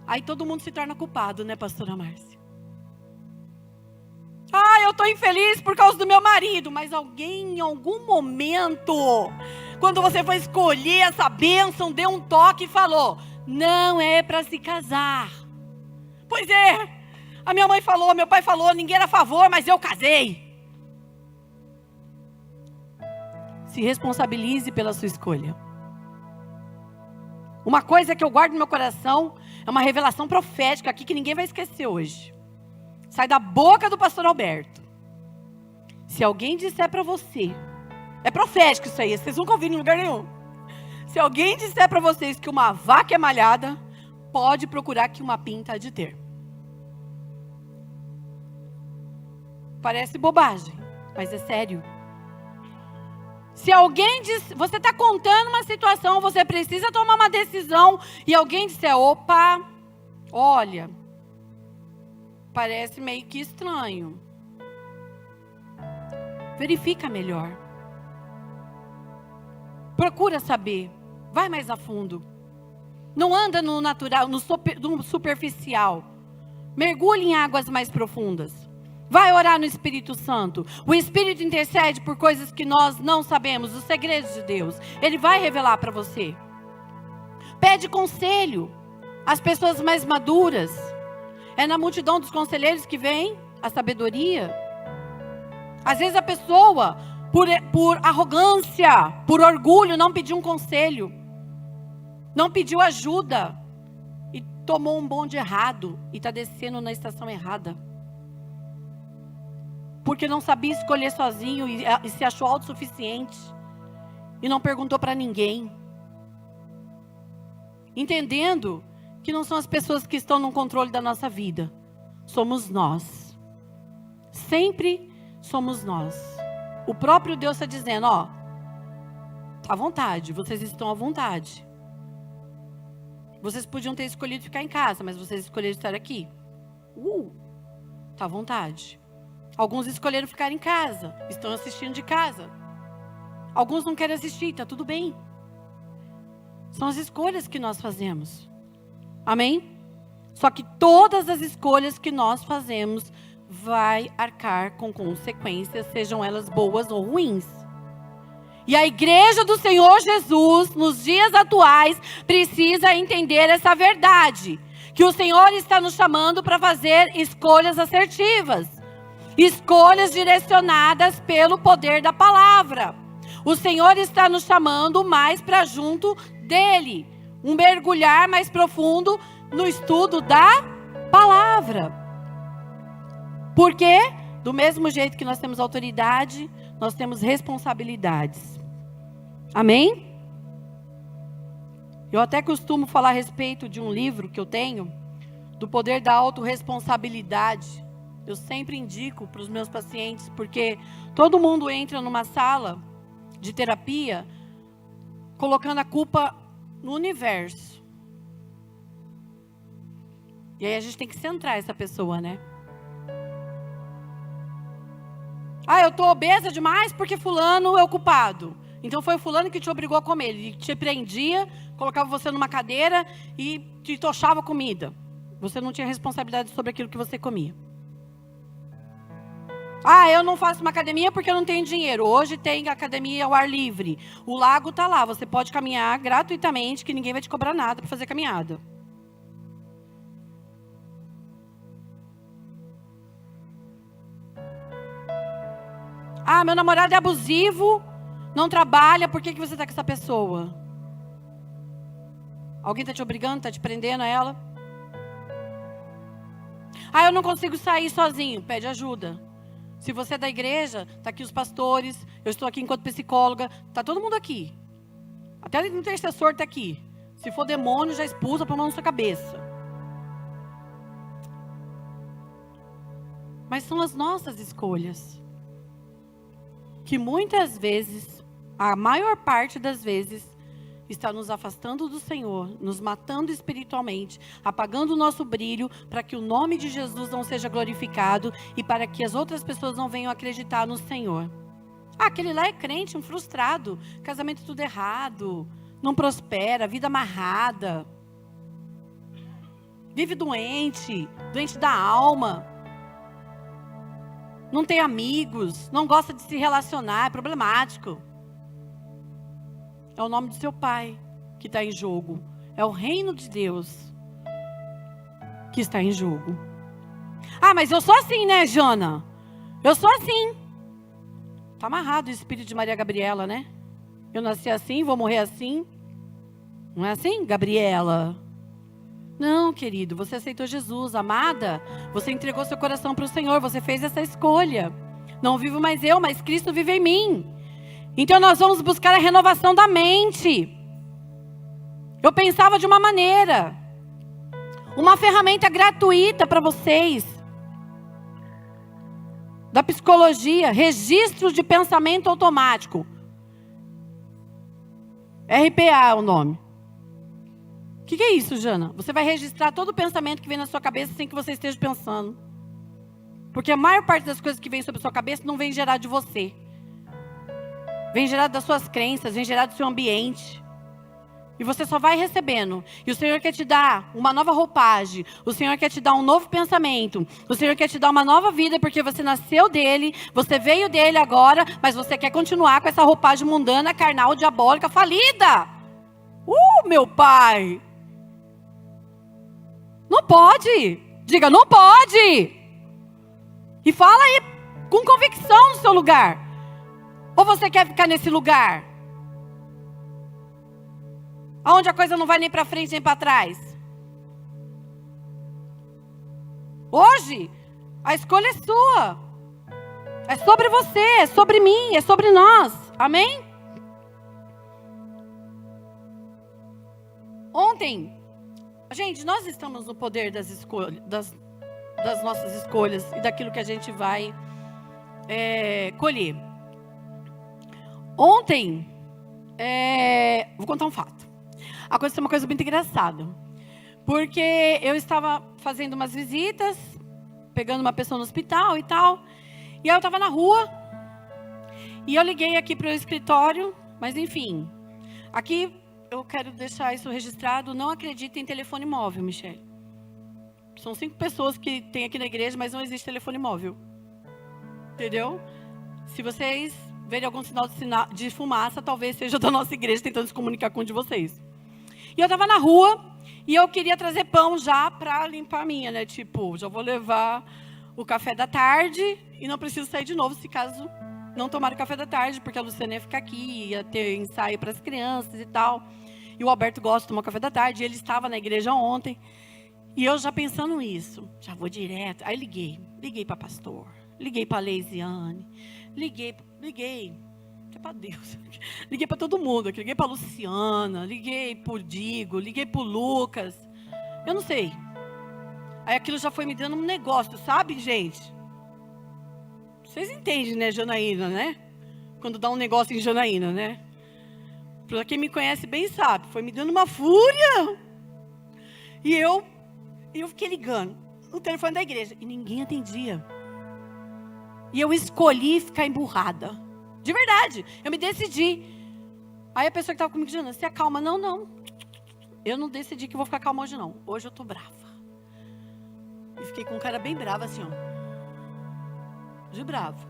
aí todo mundo se torna culpado, né, pastora Márcia? Ah, eu estou infeliz por causa do meu marido, mas alguém em algum momento, quando você foi escolher essa bênção, deu um toque e falou: não é para se casar. Pois é, a minha mãe falou, meu pai falou, ninguém era a favor, mas eu casei. Se responsabilize pela sua escolha. Uma coisa que eu guardo no meu coração é uma revelação profética aqui que ninguém vai esquecer hoje. Sai da boca do pastor Alberto. Se alguém disser para você, é profético isso aí, vocês nunca ouviram em lugar nenhum. Se alguém disser para vocês que uma vaca é malhada, pode procurar que uma pinta há de ter. Parece bobagem, mas é sério. Se alguém diz, você está contando uma situação, você precisa tomar uma decisão, e alguém disser: opa, olha, parece meio que estranho. Verifica melhor. Procura saber. Vai mais a fundo. Não anda no natural, no superficial. Mergulhe em águas mais profundas. Vai orar no Espírito Santo. O Espírito intercede por coisas que nós não sabemos, os segredos de Deus. Ele vai revelar para você. Pede conselho às pessoas mais maduras. É na multidão dos conselheiros que vem a sabedoria. Às vezes a pessoa, por arrogância, por orgulho, não pediu um conselho. Não pediu ajuda. E tomou um bonde errado. E está descendo na estação errada. Porque não sabia escolher sozinho e se achou autossuficiente. E não perguntou para ninguém. Entendendo que não são as pessoas que estão no controle da nossa vida. Somos nós. Sempre somos nós. O próprio Deus está dizendo: ó, à vontade, vocês estão à vontade. Vocês podiam ter escolhido ficar em casa, mas vocês escolheram estar aqui. Tá à vontade. Alguns escolheram ficar em casa, estão assistindo de casa. Alguns não querem assistir, está tudo bem. São as escolhas que nós fazemos. Amém? Só que todas as escolhas que nós fazemos vai arcar com consequências, sejam elas boas ou ruins. E a igreja do Senhor Jesus, nos dias atuais, precisa entender essa verdade. Que o Senhor está nos chamando para fazer escolhas assertivas. Escolhas direcionadas pelo poder da palavra. O Senhor está nos chamando mais para junto dele. Um mergulhar mais profundo no estudo da palavra. Porque, do mesmo jeito que nós temos autoridade, nós temos responsabilidades. Amém? Eu até costumo falar a respeito de um livro que eu tenho, do poder da autorresponsabilidade. Eu sempre indico para os meus pacientes, porque todo mundo entra numa sala de terapia colocando a culpa no universo. E aí a gente tem que centrar essa pessoa, né? Ah, eu estou obesa demais porque fulano é o culpado. Então foi o fulano que te obrigou a comer. Ele te prendia, colocava você numa cadeira e te tochava comida. Você não tinha responsabilidade sobre aquilo que você comia. Ah, eu não faço uma academia porque eu não tenho dinheiro. Hoje tem academia ao ar livre. O lago está lá. Você pode caminhar gratuitamente, que ninguém vai te cobrar nada para fazer caminhada. Ah, meu namorado é abusivo, não trabalha, por que você está com essa pessoa? Alguém está te obrigando, está te prendendo a ela? Ah, eu não consigo sair sozinho, pede ajuda. Se você é da igreja, está aqui os pastores, eu estou aqui enquanto psicóloga, está todo mundo aqui. Até o intercessor está aqui. Se for demônio, já expulsa para a mão na sua cabeça. Mas são as nossas escolhas. Que muitas vezes, a maior parte das vezes, está nos afastando do Senhor, nos matando espiritualmente, apagando o nosso brilho, para que o nome de Jesus não seja glorificado e para que as outras pessoas não venham acreditar no Senhor. Ah, aquele lá é crente, um frustrado, casamento tudo errado, não prospera, vida amarrada, vive doente, doente da alma, não tem amigos, não gosta de se relacionar, é problemático. É o nome do seu pai que está em jogo. É o reino de Deus que está em jogo. Ah, mas eu sou assim, né, Jana? Eu sou assim. Está amarrado o espírito de Maria Gabriela, né? Eu nasci assim, vou morrer assim. Não é assim, Gabriela? Não, querido, você aceitou Jesus, amada. Você entregou seu coração para o Senhor, você fez essa escolha. Não vivo mais eu, mas Cristo vive em mim. Então nós vamos buscar a renovação da mente. Eu pensava de uma maneira. Uma ferramenta gratuita para vocês. Da psicologia, registro de pensamento automático. RPA é o nome. O que é isso, Jana? Você vai registrar todo o pensamento que vem na sua cabeça sem que você esteja pensando. Porque a maior parte das coisas que vem sobre a sua cabeça não vem gerar de você. Vem gerado das suas crenças, vem gerado do seu ambiente. E você só vai recebendo. E o Senhor quer te dar uma nova roupagem. O Senhor quer te dar um novo pensamento. O Senhor quer te dar uma nova vida, porque você nasceu dele, você veio dele agora, mas você quer continuar com essa roupagem mundana, carnal, diabólica, falida. Meu pai! Não pode! Diga, não pode! E fala aí com convicção no seu lugar. Ou você quer ficar nesse lugar? Onde a coisa não vai nem para frente nem para trás? Hoje, a escolha é sua. É sobre você, é sobre mim, é sobre nós. Amém? Ontem, gente, nós estamos no poder das escolhas, das nossas escolhas e daquilo que a gente vai colher. Ontem, vou contar um fato. Aconteceu uma coisa muito engraçada. Porque eu estava fazendo umas visitas, pegando uma pessoa no hospital e tal. E aí eu estava na rua, e eu liguei aqui para o escritório, mas enfim. Aqui eu quero deixar isso registrado, não acredite em telefone móvel, Michele. São 5 pessoas que tem aqui na igreja, mas não existe telefone móvel. Entendeu? Se vocês verem algum sinal de fumaça, talvez seja da nossa igreja tentando se comunicar com um de vocês. E eu estava na rua, e eu queria trazer pão já para limpar a minha, né? Tipo, já vou levar o café da tarde e não preciso sair de novo se caso não tomar o café da tarde, porque a Luciana ia ficar aqui, ia ter ensaio para as crianças e tal. E o Alberto gosta de tomar café da tarde, e ele estava na igreja ontem. E eu já pensando nisso, já vou direto. Aí liguei para pastor, liguei para a Leisiane, liguei até para Deus, liguei para todo mundo, liguei para a Luciana, liguei para o Digo, liguei para o Lucas, eu não sei. Aí aquilo já foi me dando um negócio, sabe, gente? Vocês entendem, né, Janaína, né? Quando dá um negócio em Janaína, né? Para quem me conhece bem sabe, foi me dando uma fúria. E eu fiquei ligando no telefone da igreja e ninguém atendia. E eu escolhi ficar emburrada. De verdade, eu me decidi. Aí a pessoa que estava comigo dizendo, se acalma. Não. Eu não decidi que eu vou ficar calma hoje, não. Hoje eu tô brava. E fiquei com um cara bem bravo assim, ó. De bravo.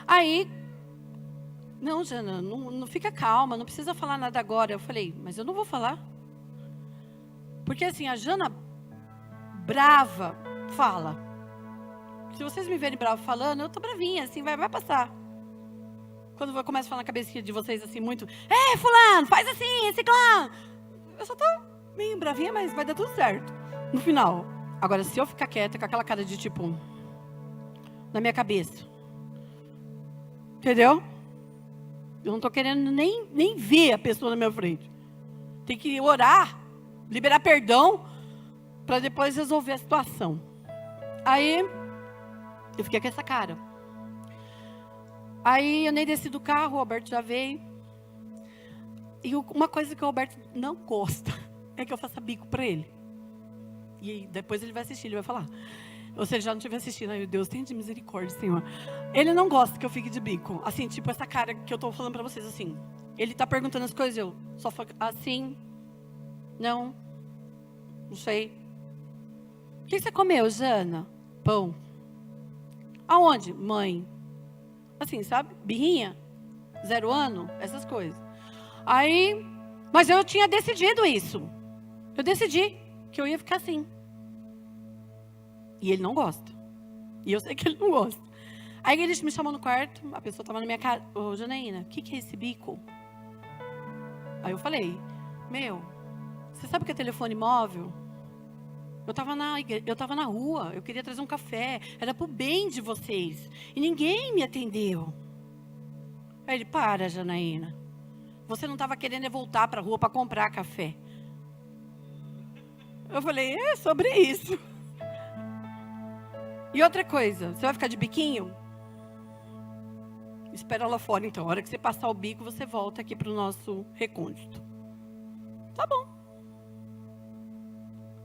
Aí, não, Jana, não fica calma, não precisa falar nada agora. Eu falei, mas eu não vou falar. Porque assim, a Jana brava fala. Se vocês me verem brava falando, eu tô bravinha, assim, vai passar. Quando eu começo a falar na cabecinha de vocês assim, muito, fulano, faz assim, esse clã. Eu só tô meio bravinha, mas vai dar tudo certo. No final. Agora, se eu ficar quieta com aquela cara de tipo, na minha cabeça. Entendeu? Eu não tô querendo nem ver a pessoa na minha frente. Tem que orar, liberar perdão, para depois resolver a situação. Aí, eu fiquei com essa cara. Aí, eu nem desci do carro, o Alberto já veio. E uma coisa que o Alberto não gosta é que eu faça bico para ele. E depois ele vai assistir, ele vai falar. Ou se ele já não estiver assistindo, ai, Deus, tem de misericórdia, Senhor. Ele não gosta que eu fique de bico. Assim, tipo essa cara que eu tô falando pra vocês, assim. Ele tá perguntando as coisas, eu só falo assim. Não sei. O que você comeu, Jana? Pão. Aonde? Mãe. Assim, sabe? Birrinha. 0 ano. Essas coisas. Aí, mas eu tinha decidido isso. Eu decidi que eu ia ficar assim. E ele não gosta. E eu sei que ele não gosta. Aí ele me chamou no quarto, a pessoa estava na minha cara. Ô, Janaína, o que é esse bico? Aí eu falei, você sabe o que é telefone móvel? Eu estava na rua, eu queria trazer um café, era pro bem de vocês. E ninguém me atendeu. Aí ele, para, Janaína. Você não estava querendo voltar para a rua para comprar café. Eu falei, é sobre isso. E outra coisa, você vai ficar de biquinho? Espera lá fora, então. A hora que você passar o bico, você volta aqui para o nosso recôndito. Tá bom.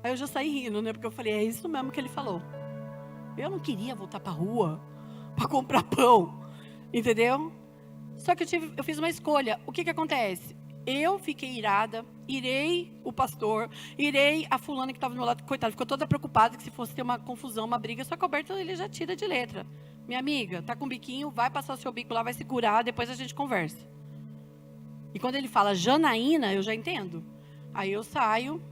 Aí eu já saí rindo, né? Porque eu falei, é isso mesmo que ele falou. Eu não queria voltar para a rua para comprar pão. Entendeu? Só que eu fiz uma escolha. O que acontece? Eu fiquei irada, irei o pastor, irei a fulana que estava do meu lado, coitada, ficou toda preocupada que se fosse ter uma confusão, uma briga, só que o Alberto, ele já tira de letra. Minha amiga, tá com biquinho, vai passar o seu bico lá, vai segurar, depois a gente conversa. E quando ele fala Janaína, eu já entendo. Aí eu saio,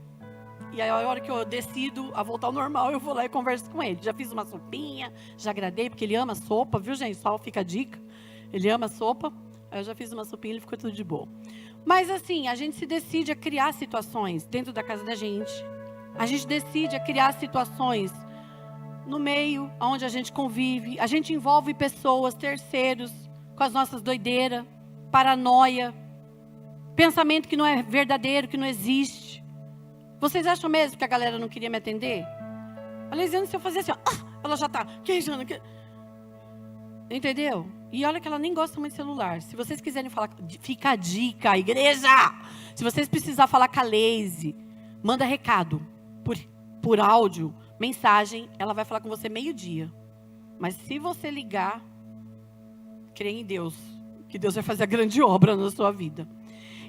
e aí a hora que eu decido a voltar ao normal, eu vou lá e converso com ele. Já fiz uma sopinha, já agradei, porque ele ama sopa, viu, gente? Só fica a dica. Ele ama sopa. Aí eu já fiz uma sopinha, ele ficou tudo de boa. Mas assim, a gente se decide a criar situações dentro da casa da gente. A gente decide a criar situações no meio onde a gente convive. A gente envolve pessoas, terceiros, com as nossas doideiras, paranoia, pensamento que não é verdadeiro, que não existe. Vocês acham mesmo que a galera não queria me atender? A Leisiane, se eu fazer assim, ó, ela já tá. Quem, Jana? Entendeu? E olha que ela nem gosta muito de celular. Se vocês quiserem falar, fica a dica, igreja. Se vocês precisarem falar com a Leise, manda recado por áudio, mensagem, ela vai falar com você meio-dia. Mas se você ligar, crê em Deus, que Deus vai fazer a grande obra na sua vida.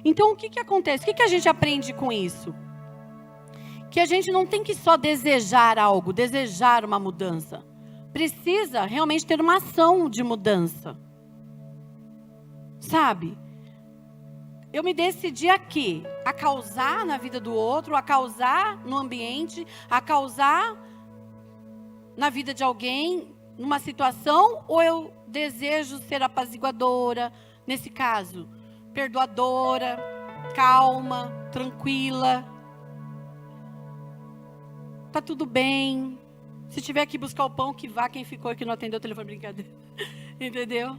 Então, o que acontece? O que a gente aprende com isso? Que a gente não tem que só desejar algo, desejar uma mudança. Precisa realmente ter uma ação de mudança. Sabe? Eu me decidi aqui a causar na vida do outro, a causar no ambiente, a causar na vida de alguém, numa situação, ou eu desejo ser apaziguadora, nesse caso, perdoadora, calma, tranquila. Tá tudo bem. Se tiver que buscar o pão, que vá. Quem ficou aqui não atendeu o telefone, brincadeira. Entendeu?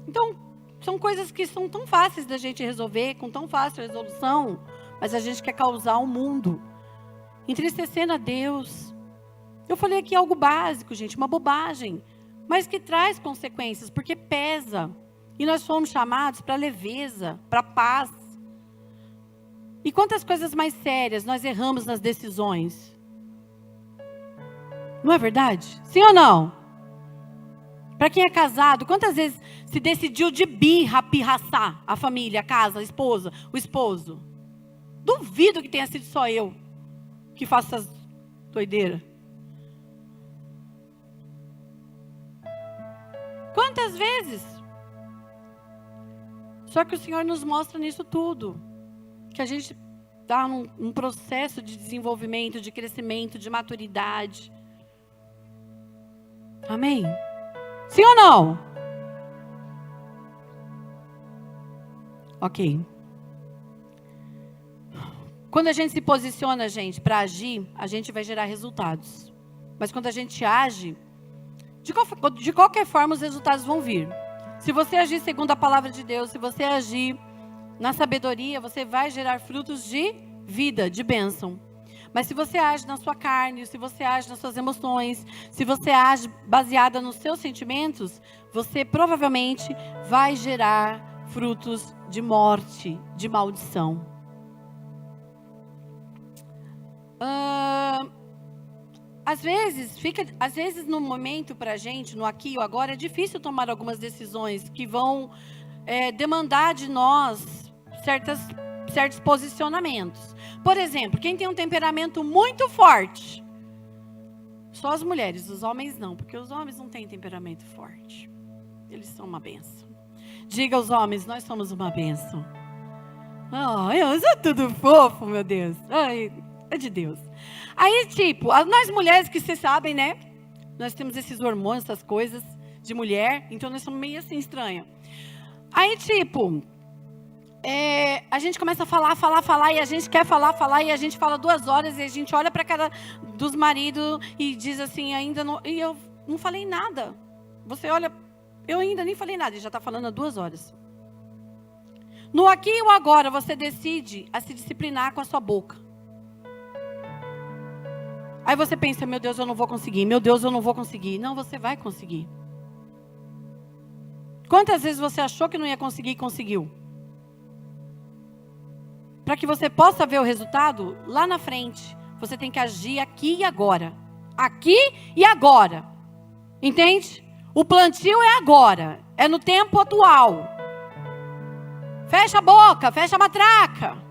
Então, são coisas que são tão fáceis da gente resolver, com tão fácil resolução, mas a gente quer causar o mundo, entristecendo a Deus. Eu falei aqui algo básico, gente, uma bobagem, mas que traz consequências, porque pesa. E nós fomos chamados para leveza, para paz. E quantas coisas mais sérias nós erramos nas decisões? Não é verdade? Sim ou não? Para quem é casado, quantas vezes se decidiu de pirraçar a família, a casa, a esposa, o esposo? Duvido que tenha sido só eu que faço essas doideiras. Quantas vezes? Só que o Senhor nos mostra nisso tudo. Que a gente está num processo de desenvolvimento, de crescimento, de maturidade. Amém? Sim ou não? Ok. Quando a gente se posiciona, gente, para agir, a gente vai gerar resultados. Mas quando a gente age, de qualquer forma os resultados vão vir. Se você agir segundo a palavra de Deus, se você agir na sabedoria, você vai gerar frutos de vida, de bênção. Mas se você age na sua carne, se você age nas suas emoções, se você age baseada nos seus sentimentos, você provavelmente vai gerar frutos de morte, de maldição. Às vezes no momento pra gente, no aqui e agora, é difícil tomar algumas decisões que vão demandar de nós certos posicionamentos. Por exemplo, quem tem um temperamento muito forte, só as mulheres, os homens não, porque os homens não têm temperamento forte. Eles são uma bênção. Diga aos homens, nós somos uma bênção. Eu sou tudo fofo, meu Deus. Ai, é de Deus. Aí, tipo, nós mulheres que vocês sabem, né? Nós temos esses hormônios, essas coisas de mulher, então nós somos meio assim estranha. Aí, tipo, a gente começa a falar, e a gente quer falar, e a gente fala 2 horas, e a gente olha para a cara dos maridos e diz assim, ainda não, e eu não falei nada. Você olha, eu ainda nem falei nada, e já está falando há 2 horas. No aqui e o agora, você decide a se disciplinar com a sua boca. Aí você pensa, meu Deus, eu não vou conseguir, meu Deus, eu não vou conseguir. Não, você vai conseguir. Quantas vezes você achou que não ia conseguir e conseguiu? Para que você possa ver o resultado lá na frente, você tem que agir aqui e agora. Aqui e agora. Entende? O plantio é agora. É no tempo atual. Fecha a boca, fecha a matraca.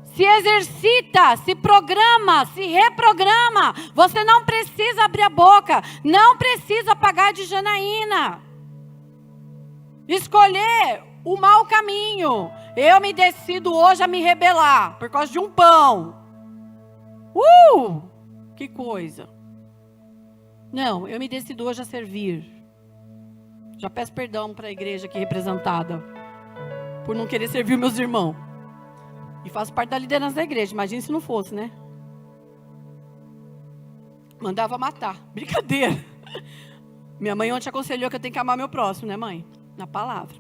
Se exercita, se programa, se reprograma. Você não precisa abrir a boca. Não precisa pagar de Janaína. Escolher o mau caminho. Eu me decido hoje a me rebelar por causa de um pão. Que coisa. Não, eu me decido hoje a servir. Já peço perdão para a igreja aqui representada por não querer servir meus irmãos. E faço parte da liderança da igreja. Imagina se não fosse, né? Mandava matar. Brincadeira. Minha mãe ontem aconselhou que eu tenho que amar meu próximo, né, mãe? Na palavra.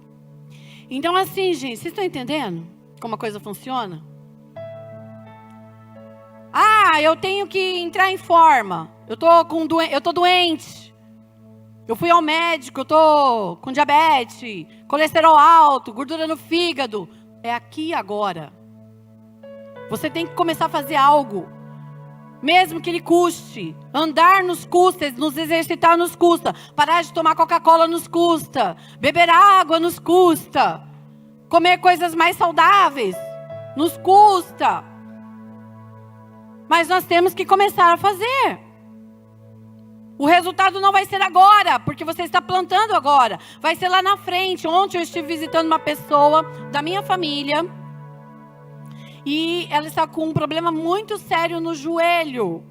Então, assim, gente, vocês estão entendendo como a coisa funciona? Eu tenho que entrar em forma. Eu tô doente. Eu fui ao médico, eu tô com diabetes, colesterol alto, gordura no fígado. É aqui e agora. Você tem que começar a fazer algo. Mesmo que ele custe. Andar nos custa, nos exercitar nos custa. Parar de tomar Coca-Cola nos custa. Beber água nos custa. Comer coisas mais saudáveis nos custa. Mas nós temos que começar a fazer. O resultado não vai ser agora, porque você está plantando agora. Vai ser lá na frente. Ontem eu estive visitando uma pessoa da minha família. E ela está com um problema muito sério no joelho.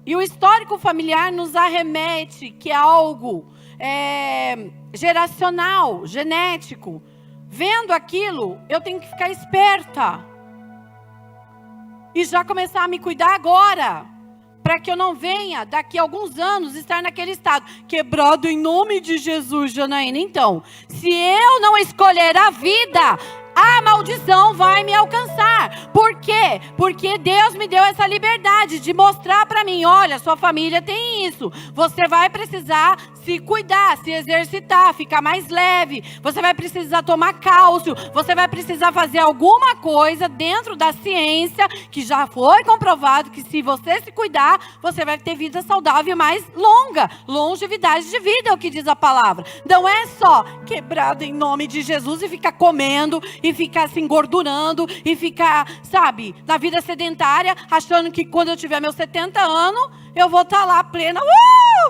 E o histórico familiar nos arremete que é algo geracional, genético. Vendo aquilo, eu tenho que ficar esperta. E já começar a me cuidar agora. Para que eu não venha, daqui a alguns anos, estar naquele estado. Quebrado em nome de Jesus, Janaína. Então, se eu não escolher a vida, a maldição vai me alcançar. Por quê? Porque Deus me deu essa liberdade de mostrar para mim, olha, sua família tem isso. Você vai precisar se cuidar, se exercitar, ficar mais leve. Você vai precisar tomar cálcio. Você vai precisar fazer alguma coisa dentro da ciência, que já foi comprovado que se você se cuidar, você vai ter vida saudável mais longa. Longevidade de vida é o que diz a palavra. Não é só quebrado em nome de Jesus e ficar comendo e ficar se engordurando e ficar, sabe, na vida sedentária, achando que quando eu tiver meus 70 anos, eu vou estar lá plena.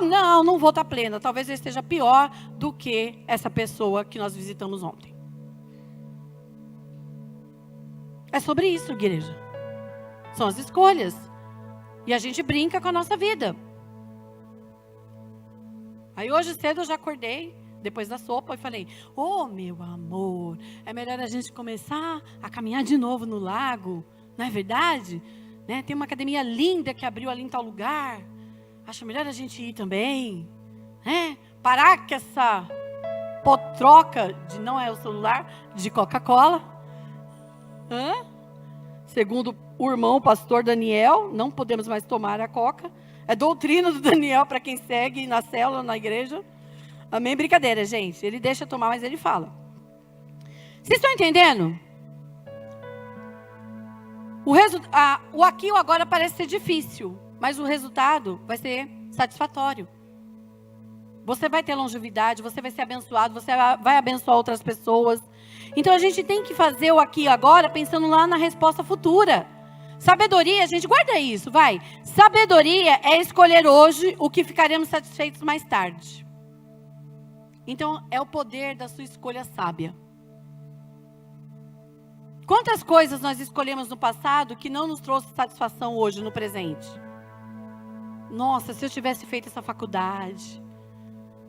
Não, não vou estar plena. Talvez eu esteja pior do que essa pessoa que nós visitamos ontem. É sobre isso, igreja. São as escolhas. E a gente brinca com a nossa vida. Aí hoje cedo eu já acordei, depois da sopa, e falei, meu amor, é melhor a gente começar a caminhar de novo no lago, não é verdade? Né? Tem uma academia linda que abriu ali em tal lugar, acho melhor a gente ir também, né? Parar com essa potroca de não é o celular, de Coca-Cola. Segundo o irmão, o pastor Daniel, não podemos mais tomar a Coca. É doutrina do Daniel para quem segue na célula, na igreja. Amém? Brincadeira, gente. Ele deixa tomar, mas ele fala. Vocês estão entendendo? O aqui e o agora parece ser difícil, mas o resultado vai ser satisfatório. Você vai ter longevidade, você vai ser abençoado, você vai abençoar outras pessoas. Então a gente tem que fazer o aqui e agora pensando lá na resposta futura. Sabedoria, gente, guarda isso, vai. Sabedoria é escolher hoje o que ficaremos satisfeitos mais tarde. Então, é o poder da sua escolha sábia. Quantas coisas nós escolhemos no passado que não nos trouxe satisfação hoje, no presente? Nossa, se eu tivesse feito essa faculdade.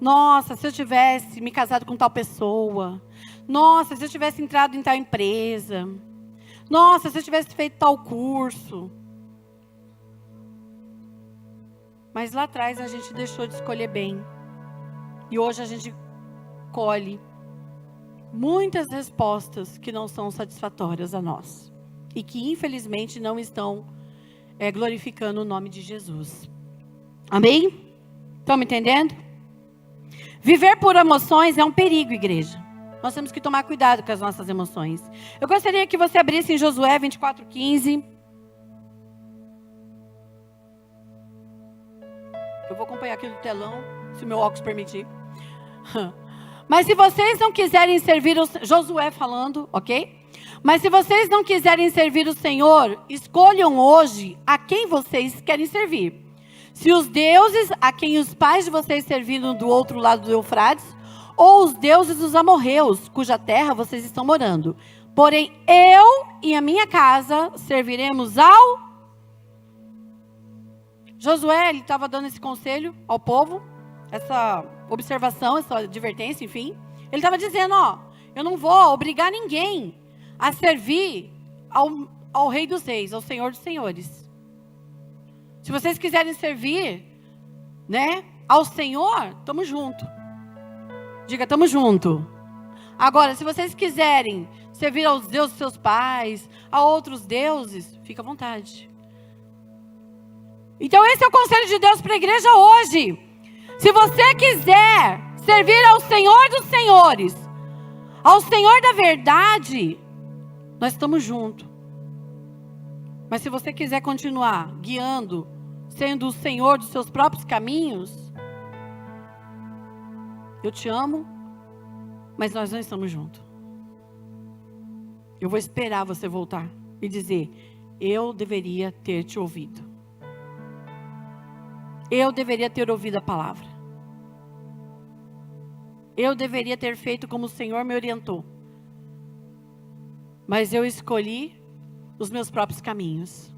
Nossa, se eu tivesse me casado com tal pessoa. Nossa, se eu tivesse entrado em tal empresa. Nossa, se eu tivesse feito tal curso. Mas lá atrás a gente deixou de escolher bem. E hoje a gente colhe muitas respostas que não são satisfatórias a nós. E que infelizmente não estão glorificando o nome de Jesus. Amém? Estão me entendendo? Viver por emoções é um perigo, igreja. Nós temos que tomar cuidado com as nossas emoções. Eu gostaria que você abrisse em Josué 24:15. Eu vou acompanhar aqui no telão, se o meu óculos permitir. Mas se vocês não quiserem servir Josué falando, ok? Mas se vocês não quiserem servir o Senhor, escolham hoje a quem vocês querem servir. Se os deuses a quem os pais de vocês serviram do outro lado do Eufrates, ou os deuses dos amorreus, cuja terra vocês estão morando. Porém, eu e a minha casa serviremos ao... Josué, ele estava dando esse conselho ao povo, essa observação, essa advertência, enfim. Ele estava dizendo, eu não vou obrigar ninguém a servir ao Rei dos Reis, ao Senhor dos Senhores. Se vocês quiserem servir, né, ao Senhor, estamos juntos. Diga, estamos juntos. Agora, se vocês quiserem servir aos deuses dos seus pais, a outros deuses, fica à vontade. Então esse é o conselho de Deus para a igreja hoje. Se você quiser servir ao Senhor dos Senhores, ao Senhor da verdade, Nós estamos juntos. Mas se você quiser continuar guiando, sendo o Senhor dos seus próprios caminhos, eu te amo, mas nós não estamos juntos. Eu vou esperar você voltar e dizer: eu deveria ter te ouvido. Eu deveria ter ouvido a palavra. Eu deveria ter feito como o Senhor me orientou. Mas eu escolhi os meus próprios caminhos.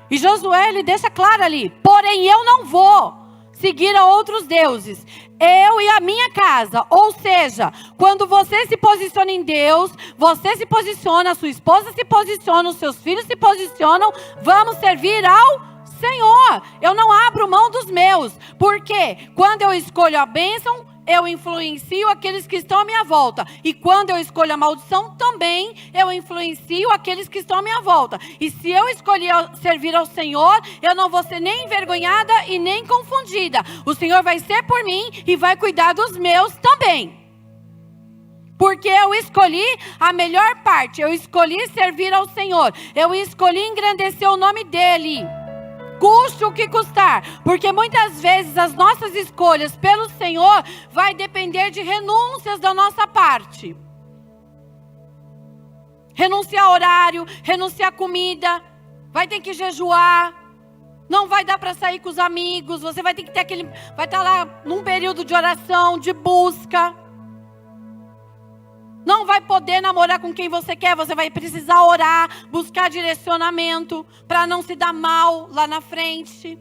E Josué, ele deixa claro ali: porém eu não vou seguir a outros deuses, eu e a minha casa. Ou seja, quando você se posiciona em Deus, você se posiciona, a sua esposa se posiciona, os seus filhos se posicionam, vamos servir ao Senhor. Eu não abro mão dos meus, porque quando eu escolho a bênção, eu influencio aqueles que estão à minha volta. E quando eu escolho a maldição, também eu influencio aqueles que estão à minha volta. E se eu escolher servir ao Senhor, eu não vou ser nem envergonhada e nem confundida. O Senhor vai ser por mim e vai cuidar dos meus também. Porque eu escolhi a melhor parte. Eu escolhi servir ao Senhor. Eu escolhi engrandecer o nome dEle. Custe o que custar, porque muitas vezes as nossas escolhas pelo Senhor vai depender de renúncias da nossa parte. Renunciar horário, renunciar comida, vai ter que jejuar, não vai dar para sair com os amigos, você vai ter que ter vai estar lá num período de oração, de busca. Não vai poder namorar com quem você quer, você vai precisar orar, buscar direcionamento, para não se dar mal lá na frente.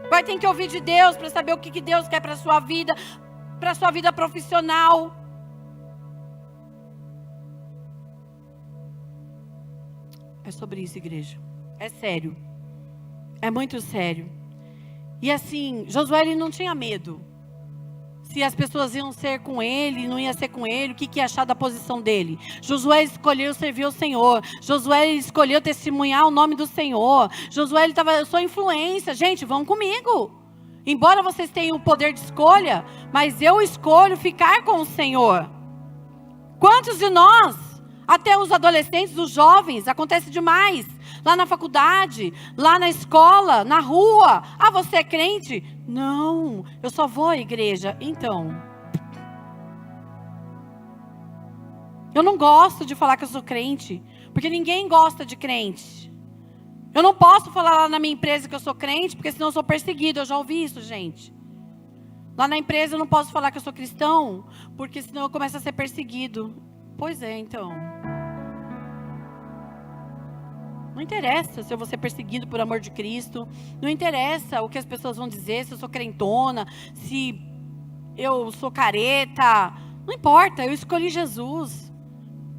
Vai ter que ouvir de Deus, para saber o que Deus quer para a sua vida profissional. É sobre isso, igreja. É sério. É muito sério. E assim, Josué, ele não tinha medo. Se as pessoas iam ser com ele, não ia ser com ele, o que ia achar da posição dele? Josué escolheu servir ao Senhor. Josué escolheu testemunhar o nome do Senhor. Josué, ele estava, eu sou influência. Gente, vão comigo. Embora vocês tenham o poder de escolha, mas eu escolho ficar com o Senhor. Quantos de nós, até os adolescentes, os jovens, acontece demais. Lá na faculdade, lá na escola, na rua. Ah, você é crente? Não, eu só vou à igreja. Então, eu não gosto de falar que eu sou crente, porque ninguém gosta de crente. Eu não posso falar lá na minha empresa que eu sou crente, porque senão eu sou perseguido. Eu já ouvi isso, gente. Lá na empresa eu não posso falar que eu sou cristão, porque senão eu começo a ser perseguido. Pois é, então. Não interessa se eu vou ser perseguido por amor de Cristo. Não interessa o que as pessoas vão dizer, se eu sou crentona, se eu sou careta. Não importa, eu escolhi Jesus.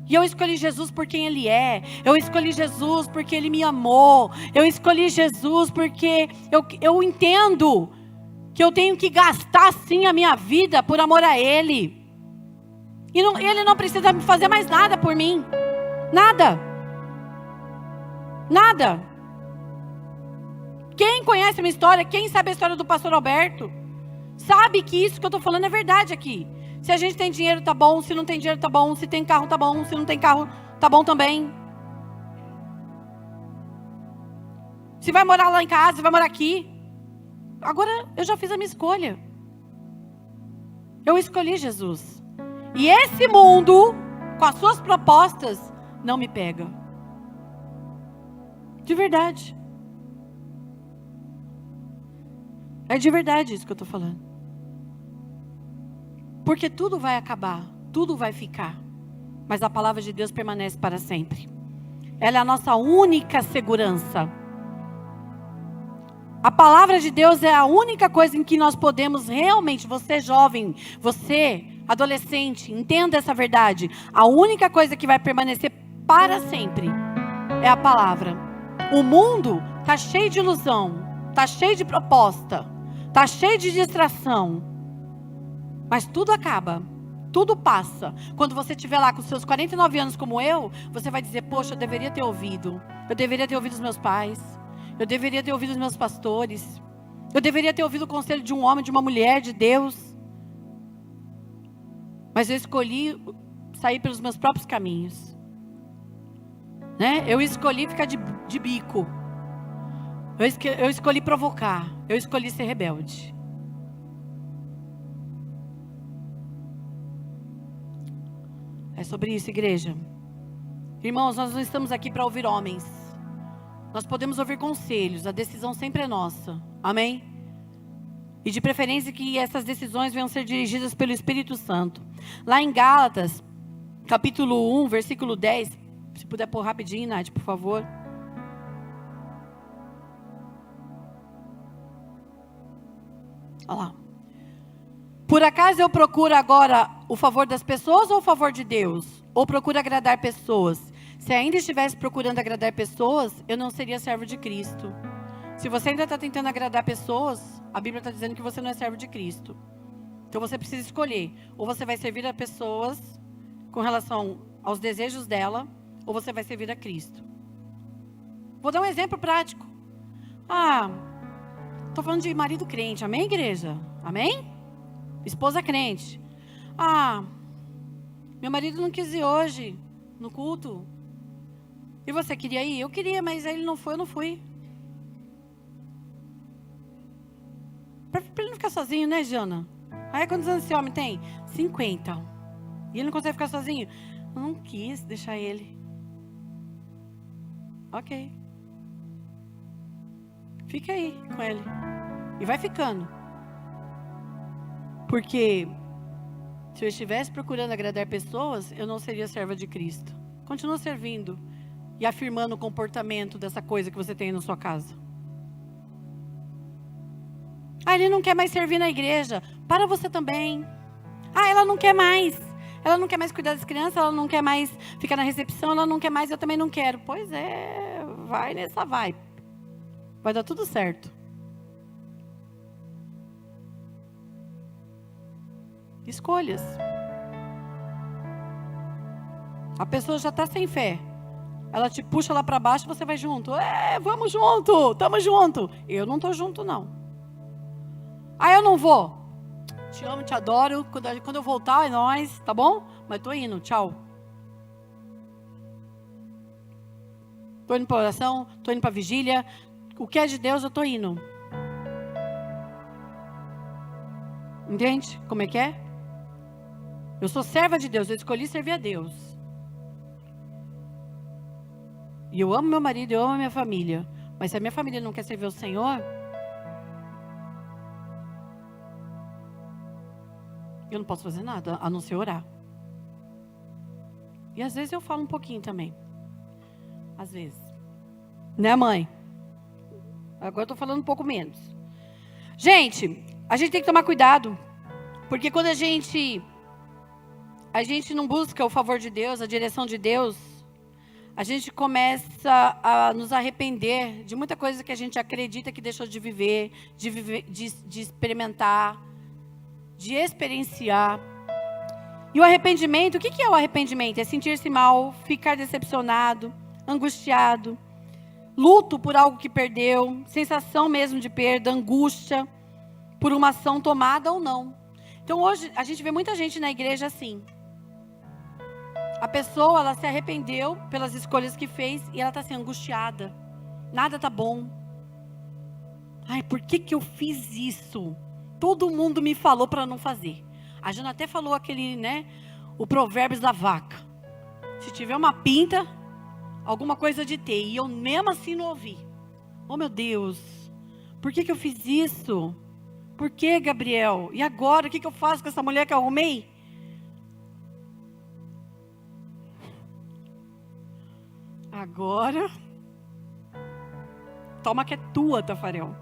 E eu escolhi Jesus por quem Ele é. Eu escolhi Jesus porque Ele me amou. Eu escolhi Jesus porque eu entendo que eu tenho que gastar sim a minha vida por amor a Ele. E Ele não precisa fazer mais nada por mim. Nada. Nada. Quem conhece a minha história, quem sabe a história do pastor Alberto, sabe que isso que eu estou falando é verdade aqui. Se a gente tem dinheiro, tá bom. Se não tem dinheiro, tá bom. Se tem carro, tá bom. Se não tem carro, tá bom também. Se vai morar lá em casa, se vai morar aqui. Agora, eu já fiz a minha escolha. Eu escolhi Jesus. E esse mundo, com as suas propostas, não me pega. De verdade. É de verdade isso que eu estou falando. Porque tudo vai acabar, tudo vai ficar. Mas a palavra de Deus permanece para sempre. Ela é a nossa única segurança. A palavra de Deus é a única coisa em que nós podemos realmente, você jovem, você adolescente, entenda essa verdade. A única coisa que vai permanecer para sempre é a palavra. O mundo está cheio de ilusão, está cheio de proposta, está cheio de distração. Mas tudo acaba, tudo passa. Quando você estiver lá com seus 49 anos como eu, você vai dizer, poxa, eu deveria ter ouvido. Eu deveria ter ouvido os meus pais. Eu deveria ter ouvido os meus pastores. Eu deveria ter ouvido o conselho de um homem, de uma mulher, de Deus. Mas eu escolhi sair pelos meus próprios caminhos. Né? Eu escolhi ficar de bico. Eu escolhi provocar. Eu escolhi ser rebelde. É sobre isso, igreja. Irmãos, nós não estamos aqui para ouvir homens. Nós podemos ouvir conselhos. A decisão sempre é nossa. Amém? E de preferência que essas decisões venham ser dirigidas pelo Espírito Santo. Lá em Gálatas, capítulo 1, versículo 10. Se puder pôr rapidinho, Nath, por favor. Olha lá. Por acaso eu procuro agora o favor das pessoas ou o favor de Deus? Ou procuro agradar pessoas? Se ainda estivesse procurando agradar pessoas, eu não seria servo de Cristo. Se você ainda está tentando agradar pessoas, a Bíblia está dizendo que você não é servo de Cristo. Então você precisa escolher. Ou você vai servir a pessoas com relação aos desejos dela, ou você vai servir a Cristo. Vou dar um exemplo prático. Estou falando de marido crente, amém, igreja? Amém? Esposa crente. Meu marido não quis ir hoje no culto. E você queria ir? Eu queria, mas ele não foi, eu não fui. Para ele não ficar sozinho, né, Jana? Aí quantos anos esse homem tem? 50. E ele não consegue ficar sozinho? Eu não quis deixar ele. Ok. Fica aí com ele. E vai ficando. Porque se eu estivesse procurando agradar pessoas, eu não seria serva de Cristo. Continua servindo e afirmando o comportamento dessa coisa que você tem na sua casa. Ele não quer mais servir na igreja. Para você também. Ela não quer mais. Ela não quer mais cuidar das crianças, ela não quer mais ficar na recepção, ela não quer mais, eu também não quero. Pois é, vai nessa vibe. Vai dar tudo certo. Escolhas. A pessoa já está sem fé. Ela te puxa lá para baixo e você vai junto. Vamos junto, tamo junto. Eu não tô junto, não. Eu não vou. Te amo, te adoro. Quando eu voltar, é nóis, tá bom? Mas tô indo, tchau. Tô indo pra oração, tô indo pra vigília. O que é de Deus, eu tô indo. Entende como é que é? Eu sou serva de Deus, eu escolhi servir a Deus. E eu amo meu marido, eu amo a minha família. Mas se a minha família não quer servir o Senhor, eu não posso fazer nada, a não ser orar. E às vezes eu falo um pouquinho também. Às vezes. Né, mãe? Agora eu tô falando um pouco menos. Gente, a gente tem que tomar cuidado. Porque quando a gente não busca o favor de Deus, a direção de Deus, a gente começa a nos arrepender de muita coisa que a gente acredita que deixou de viver, de experimentar, de experienciar. E o arrependimento, o que é o arrependimento? É sentir-se mal, ficar decepcionado, angustiado, luto por algo que perdeu, sensação mesmo de perda, angústia por uma ação tomada ou não. Então hoje a gente vê muita gente na igreja assim. A pessoa, ela se arrependeu pelas escolhas que fez e ela está assim, angustiada. Nada está bom. Por que eu fiz isso? Todo mundo me falou para não fazer. A Jana até falou aquele, o provérbios da vaca. Se tiver uma pinta, alguma coisa de ter. E eu mesmo assim não ouvi. Oh, meu Deus. Por que eu fiz isso? Por que, Gabriel? E agora, o que eu faço com essa mulher que eu arrumei? Agora, toma que é tua, Tafarel.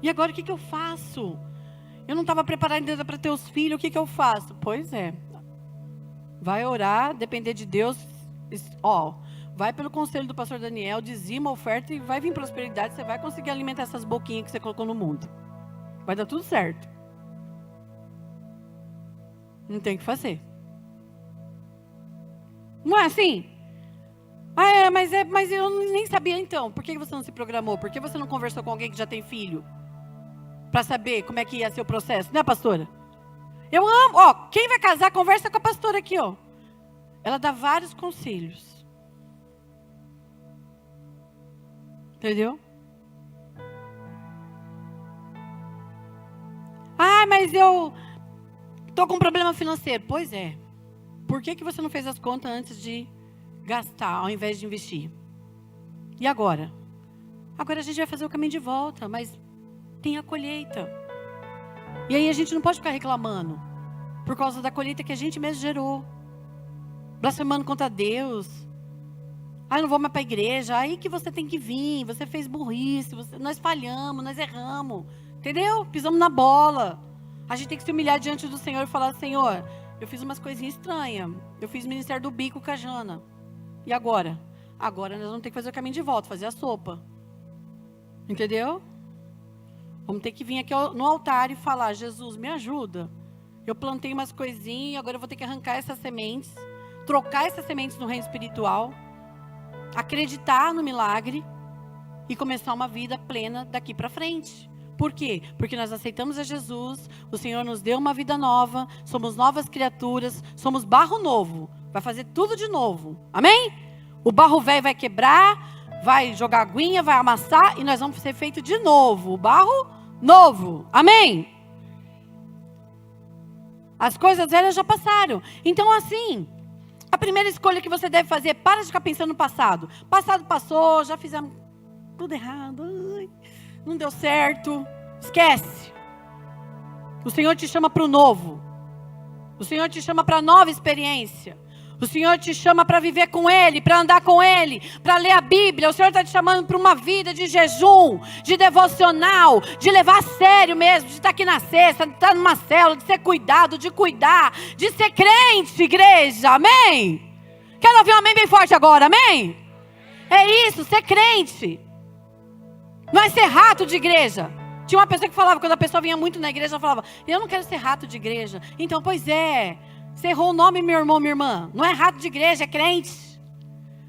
E agora o que eu faço? Eu não estava preparada ainda para ter os filhos, o que eu faço? Pois é. Vai orar, depender de Deus. Vai pelo conselho do pastor Daniel, dizima, oferta e vai vir prosperidade. Você vai conseguir alimentar essas boquinhas que você colocou no mundo. Vai dar tudo certo. Não tem o que fazer. Não é assim? Mas eu nem sabia então. Por que você não se programou? Por que você não conversou com alguém que já tem filho? Para saber como é que ia ser o processo, né, pastora? Eu amo. Ó, quem vai casar, conversa com a pastora aqui, ó. Ela dá vários conselhos. Entendeu? Ah, mas eu tô com um problema financeiro. Pois é. Por que você não fez as contas antes de gastar, ao invés de investir? E agora? Agora a gente vai fazer o caminho de volta, mas tem a colheita. E aí a gente não pode ficar reclamando por causa da colheita que a gente mesmo gerou. Blasfemando contra Deus. Ah, eu não vou mais para a igreja. Aí que você tem que vir. Você fez burrice. Nós falhamos, nós erramos. Entendeu? Pisamos na bola. A gente tem que se humilhar diante do Senhor e falar: Senhor, eu fiz umas coisinhas estranhas. Eu fiz o ministério do bico com a Jana. E agora? Agora nós vamos ter que fazer o caminho de volta, fazer a sopa. Entendeu? Vamos ter que vir aqui no altar e falar: Jesus, me ajuda. Eu plantei umas coisinhas, agora eu vou ter que arrancar essas sementes, trocar essas sementes no reino espiritual, acreditar no milagre e começar uma vida plena daqui para frente. Por quê? Porque nós aceitamos a Jesus, o Senhor nos deu uma vida nova, somos novas criaturas, somos barro novo, vai fazer tudo de novo. Amém? O barro velho vai quebrar, vai jogar aguinha, vai amassar e nós vamos ser feitos de novo. O barro novo. Amém? As coisas velhas já passaram. Então assim, a primeira escolha que você deve fazer, para de ficar pensando no passado. Passado passou, já fizemos tudo errado. Ai, não deu certo. Esquece. O Senhor te chama para o novo. O Senhor te chama para nova experiência. O Senhor te chama para viver com Ele, para andar com Ele, para ler a Bíblia. O Senhor está te chamando para uma vida de jejum, de devocional, de levar a sério mesmo, de estar aqui na sexta, de estar numa célula, de ser cuidado, de cuidar, de ser crente, igreja. Amém? Quero ouvir um amém bem forte agora, amém? É isso, ser crente. Não é ser rato de igreja. Tinha uma pessoa que falava, quando a pessoa vinha muito na igreja, ela falava: eu não quero ser rato de igreja. Então, pois é. Você errou o nome, meu irmão, minha irmã. Não é rato de igreja, é crente.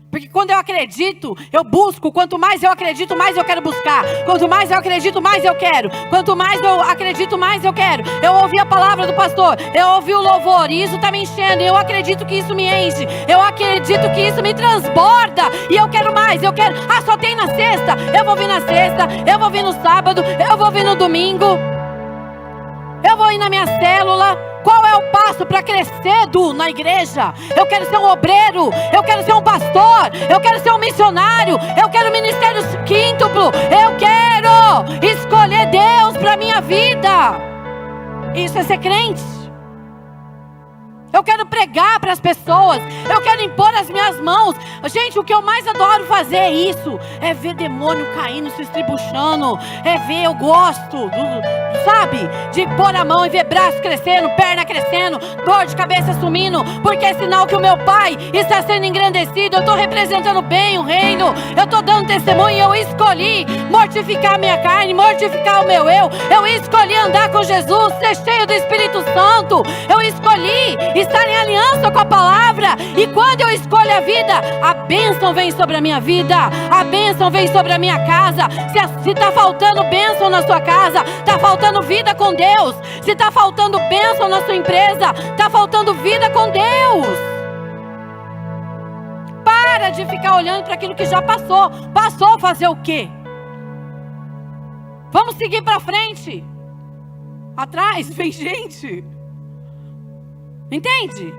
Porque quando eu acredito, eu busco. Quanto mais eu acredito, mais eu quero buscar. Quanto mais eu acredito, mais eu quero. Quanto mais eu acredito, mais eu quero. Eu ouvi a palavra do pastor, eu ouvi o louvor, e isso está me enchendo. Eu acredito que isso me enche. Eu acredito que isso me transborda. E eu quero mais, eu quero. Ah, só tem na sexta. Eu vou vir na sexta, eu vou vir no sábado, eu vou vir no domingo. Eu vou ir na minha célula. Qual é o passo para crescer na igreja? Eu quero ser um obreiro, eu quero ser um pastor, eu quero ser um missionário, eu quero ministério quíntuplo, eu quero escolher Deus para minha vida. Isso é ser crente. Eu quero pregar para as pessoas, eu quero impor as minhas mãos. Gente, o que eu mais adoro fazer é isso. É ver demônio caindo, se estribuchando. É ver, eu gosto, sabe? De pôr a mão e ver braço crescendo, perna crescendo, dor de cabeça sumindo. Porque é sinal que o meu Pai está sendo engrandecido. Eu estou representando bem o reino. Eu estou dando testemunho. Eu escolhi mortificar a minha carne, mortificar o meu eu. Eu escolhi andar com Jesus, ser cheio do Espírito Santo. Eu escolhi estar em aliança com a palavra. E quando eu escolho a vida, a bênção vem sobre a minha vida, a bênção vem sobre a minha casa. Se está faltando bênção na sua casa, está faltando vida com Deus. Se está faltando bênção na sua empresa, está faltando vida com Deus. Para de ficar olhando para aquilo que já passou. Passou, fazer o quê? Vamos seguir para frente. Atrás vem gente. Entende?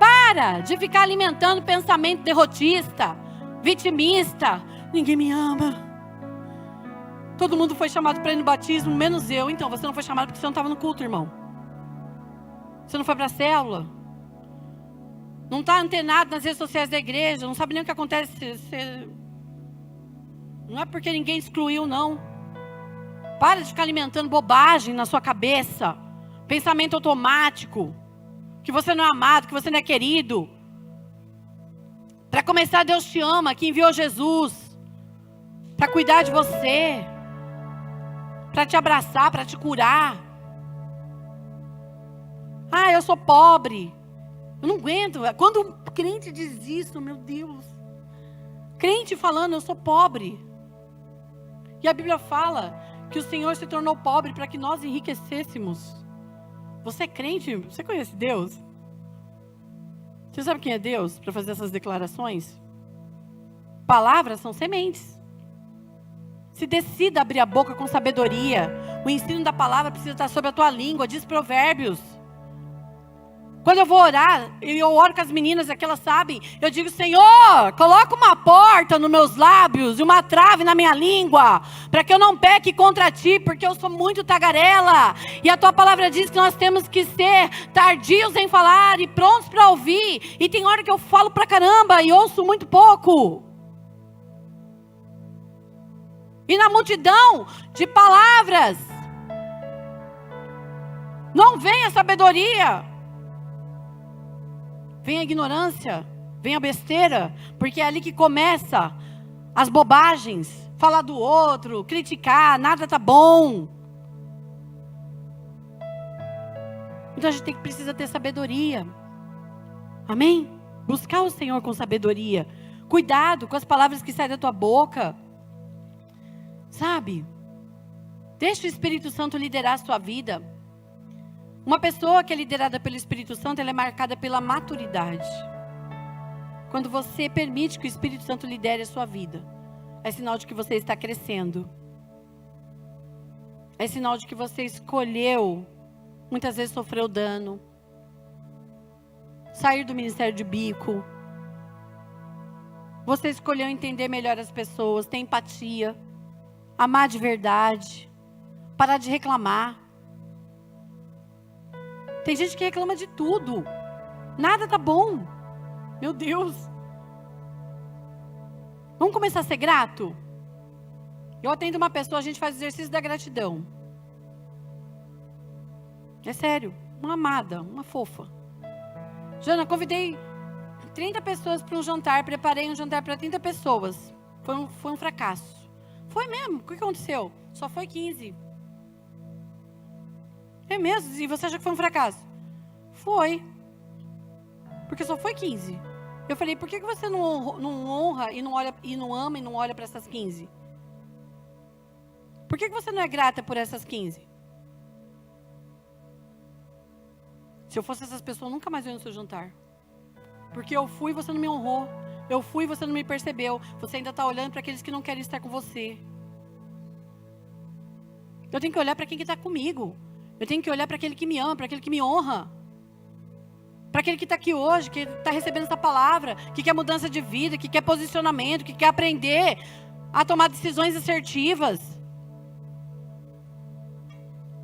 Para de ficar alimentando pensamento derrotista, vitimista. Ninguém me ama. Todo mundo foi chamado para ir no batismo, menos eu. Então, você não foi chamado porque você não estava no culto, irmão. Você não foi para a célula. Não está antenado nas redes sociais da igreja. Não sabe nem o que acontece. Não é porque ninguém excluiu, não. Para de ficar alimentando bobagem na sua cabeça. Pensamento automático, que você não é amado, que você não é querido. Para começar, Deus te ama, que enviou Jesus para cuidar de você, para te abraçar, para te curar. Ah, eu sou pobre, eu não aguento. Quando um crente diz isso, meu Deus, crente falando, eu sou pobre. E a Bíblia fala que o Senhor se tornou pobre para que nós enriquecêssemos. Você é crente? Você conhece Deus? Você sabe quem é Deus para fazer essas declarações? Palavras são sementes. Se decida abrir a boca com sabedoria. O ensino da palavra precisa estar sobre a tua língua. Diz Provérbios. Quando eu vou orar, e eu oro com as meninas, é que elas sabem, eu digo: Senhor, coloca uma porta nos meus lábios e uma trave na minha língua, para que eu não peque contra ti, porque eu sou muito tagarela. E a tua palavra diz que nós temos que ser tardios em falar e prontos para ouvir. E tem hora que eu falo pra caramba e ouço muito pouco. E na multidão de palavras, não vem a sabedoria. Vem a ignorância, vem a besteira, porque é ali que começa as bobagens, falar do outro, criticar, nada tá bom. Então a gente precisa ter sabedoria. Amém? Buscar o Senhor com sabedoria. Cuidado com as palavras que saem da tua boca. Sabe? Deixa o Espírito Santo liderar a sua vida. Uma pessoa que é liderada pelo Espírito Santo, ela é marcada pela maturidade. Quando você permite que o Espírito Santo lidere a sua vida, é sinal de que você está crescendo. É sinal de que você escolheu, muitas vezes sofreu dano, sair do ministério de bico. Você escolheu entender melhor as pessoas, ter empatia, amar de verdade, parar de reclamar. Tem gente que reclama de tudo. Nada tá bom. Meu Deus. Vamos começar a ser grato? Eu atendo uma pessoa, a gente faz o exercício da gratidão. É sério. Uma amada, uma fofa. Jana, convidei 30 pessoas para um jantar. Preparei um jantar para 30 pessoas. Foi um fracasso. Foi mesmo. O que aconteceu? Só foi 15. É mesmo? E você acha que foi um fracasso? Foi. Porque só foi 15. Eu falei, por que você não honra e não olha, e não ama e não olha para essas 15? Por que você não é grata por essas 15? Se eu fosse essas pessoas, eu nunca mais ia no seu jantar. Porque eu fui e você não me honrou. Eu fui e você não me percebeu. Você ainda está olhando para aqueles que não querem estar com você. Eu tenho que olhar para quem está comigo. Eu tenho que olhar para aquele que me ama, para aquele que me honra. Para aquele que está aqui hoje, que está recebendo essa palavra, que quer mudança de vida, que quer posicionamento, que quer aprender a tomar decisões assertivas.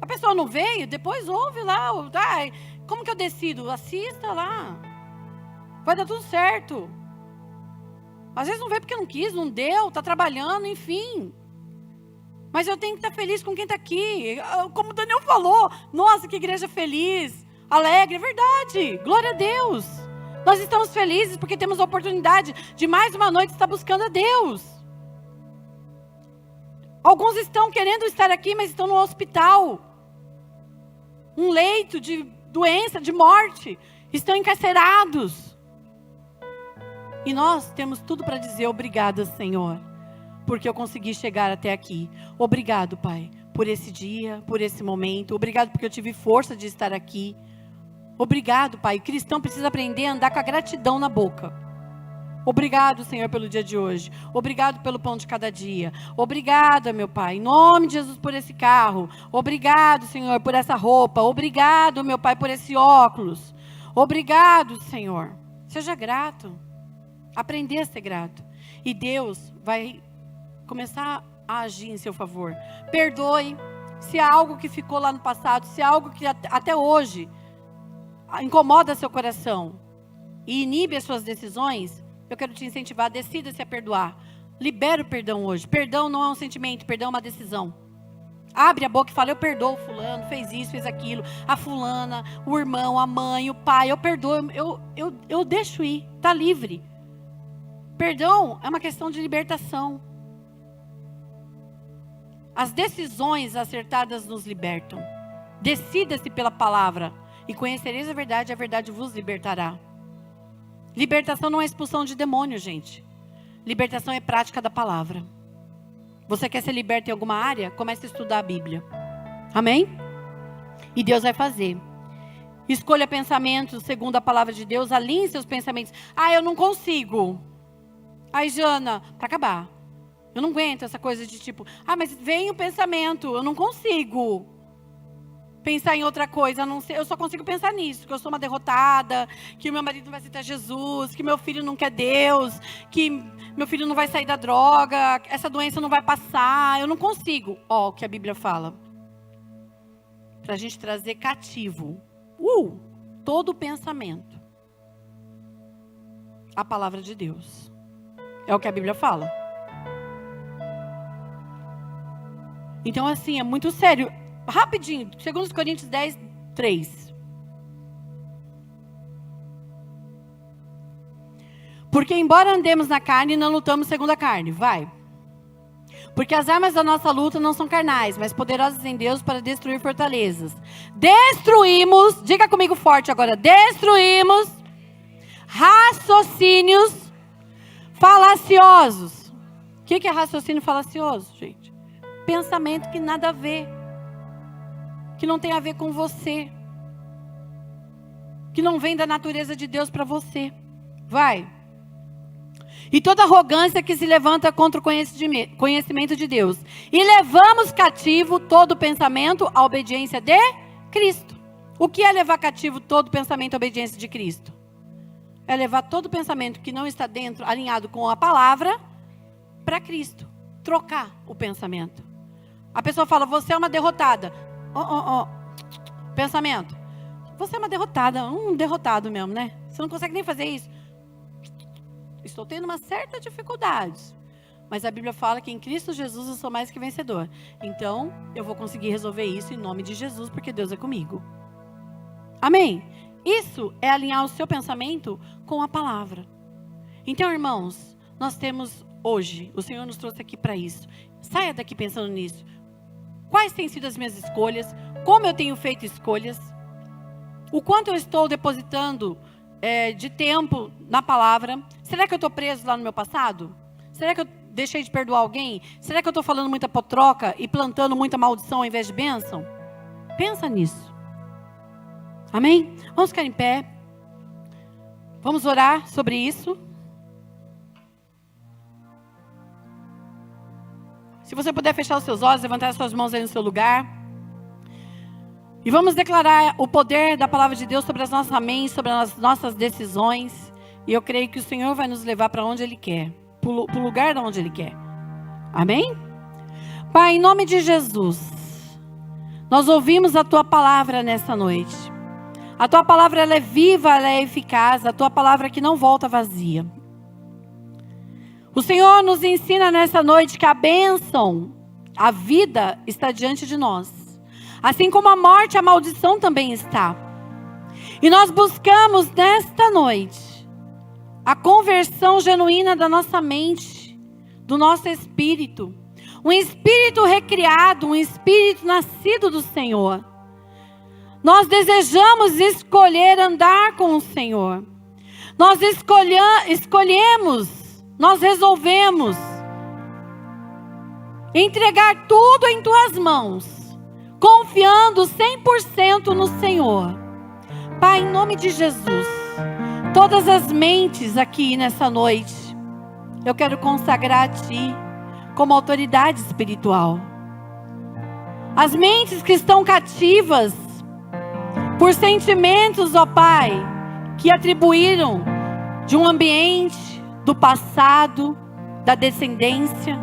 A pessoa não veio, depois ouve lá. Como que eu decido? Assista lá. Vai dar tudo certo. Às vezes não veio porque não quis, não deu, está trabalhando, enfim. Mas eu tenho que estar feliz com quem está aqui. Como o Daniel falou, nossa, que igreja feliz, alegre, é verdade, glória a Deus. Nós estamos felizes porque temos a oportunidade de mais uma noite estar buscando a Deus. Alguns estão querendo estar aqui, mas estão no hospital. Um leito de doença, de morte. Estão encarcerados. E nós temos tudo para dizer obrigada, Senhor, porque eu consegui chegar até aqui. Obrigado, Pai, por esse dia, por esse momento. Obrigado porque eu tive força de estar aqui. Obrigado, Pai. O cristão precisa aprender a andar com a gratidão na boca. Obrigado, Senhor, pelo dia de hoje. Obrigado pelo pão de cada dia. Obrigado, meu Pai, em nome de Jesus, por esse carro. Obrigado, Senhor, por essa roupa. Obrigado, meu Pai, por esse óculos. Obrigado, Senhor. Seja grato. Aprender a ser grato. E Deus vai começar a agir em seu favor. Perdoe se há algo que ficou lá no passado, se há algo que até hoje incomoda seu coração e inibe as suas decisões. Eu quero te incentivar, decida-se a perdoar. Libera o perdão hoje. Perdão não é um sentimento, perdão é uma decisão. Abre a boca e fala, eu perdoo o fulano, fez isso, fez aquilo. A fulana, o irmão, a mãe, o pai, eu perdoo, eu deixo ir, está livre. Perdão é uma questão de libertação. As decisões acertadas nos libertam. Decida-se pela palavra e conhecereis a verdade vos libertará. Libertação não é expulsão de demônio, gente. Libertação é prática da palavra. Você quer ser liberto em alguma área? Comece a estudar a Bíblia. Amém? E Deus vai fazer. Escolha pensamentos segundo a palavra de Deus. Alinhe seus pensamentos. Eu não consigo. Jana, para acabar. Eu não aguento essa coisa de tipo, mas vem o pensamento, eu não consigo pensar em outra coisa, eu só consigo pensar nisso, que eu sou uma derrotada, que o meu marido não vai aceitar Jesus, que meu filho não quer Deus, que meu filho não vai sair da droga, essa doença não vai passar, eu não consigo. O que a Bíblia fala. Para a gente trazer cativo, todo pensamento, a palavra de Deus. É o que a Bíblia fala. Então, assim, é muito sério. Rapidinho, 2 Coríntios 10, 3. Porque embora andemos na carne, não lutamos segundo a carne. Vai. Porque as armas da nossa luta não são carnais, mas poderosas em Deus para destruir fortalezas. Destruímos, diga comigo forte agora, destruímos raciocínios falaciosos. O que é raciocínio falacioso, gente? Pensamento que nada a ver, que não tem a ver com você, que não vem da natureza de Deus para você. Vai. E toda arrogância que se levanta contra o conhecimento de Deus. E levamos cativo todo pensamento à obediência de Cristo. O que é levar cativo todo pensamento à obediência de Cristo? É levar todo pensamento que não está dentro, alinhado com a palavra, para Cristo. Trocar o pensamento. A pessoa fala, você é uma derrotada. Pensamento. Você é uma derrotada, um derrotado mesmo, né? Você não consegue nem fazer isso. Estou tendo uma certa dificuldade. Mas a Bíblia fala que em Cristo Jesus eu sou mais que vencedor. Então, eu vou conseguir resolver isso em nome de Jesus, porque Deus é comigo. Amém? Isso é alinhar o seu pensamento com a palavra. Então, irmãos, nós temos hoje, o Senhor nos trouxe aqui para isso. Saia daqui pensando nisso. Quais têm sido as minhas escolhas? Como eu tenho feito escolhas? O quanto eu estou depositando de tempo na palavra? Será que eu estou preso lá no meu passado? Será que eu deixei de perdoar alguém? Será que eu estou falando muita potroca e plantando muita maldição ao invés de bênção? Pensa nisso. Amém? Vamos ficar em pé. Vamos orar sobre isso. Se você puder fechar os seus olhos, levantar as suas mãos aí no seu lugar. E vamos declarar o poder da palavra de Deus sobre as nossas mentes, sobre as nossas decisões. E eu creio que o Senhor vai nos levar para onde Ele quer. Para o lugar de onde Ele quer. Amém? Pai, em nome de Jesus, nós ouvimos a Tua palavra nessa noite. A Tua palavra ela é viva, ela é eficaz. A Tua palavra que não volta vazia. O Senhor nos ensina nessa noite que a bênção, a vida está diante de nós. Assim como a morte, a maldição também está. E nós buscamos nesta noite a conversão genuína da nossa mente, do nosso espírito. Um espírito recriado, um espírito nascido do Senhor. Nós desejamos escolher andar com o Senhor. Nós escolhemos. Nós resolvemos entregar tudo em Tuas mãos, confiando 100% no Senhor. Pai, em nome de Jesus, todas as mentes aqui nessa noite, eu quero consagrar a Ti como autoridade espiritual. As mentes que estão cativas por sentimentos, ó Pai, que atribuíram de um ambiente, do passado, da descendência.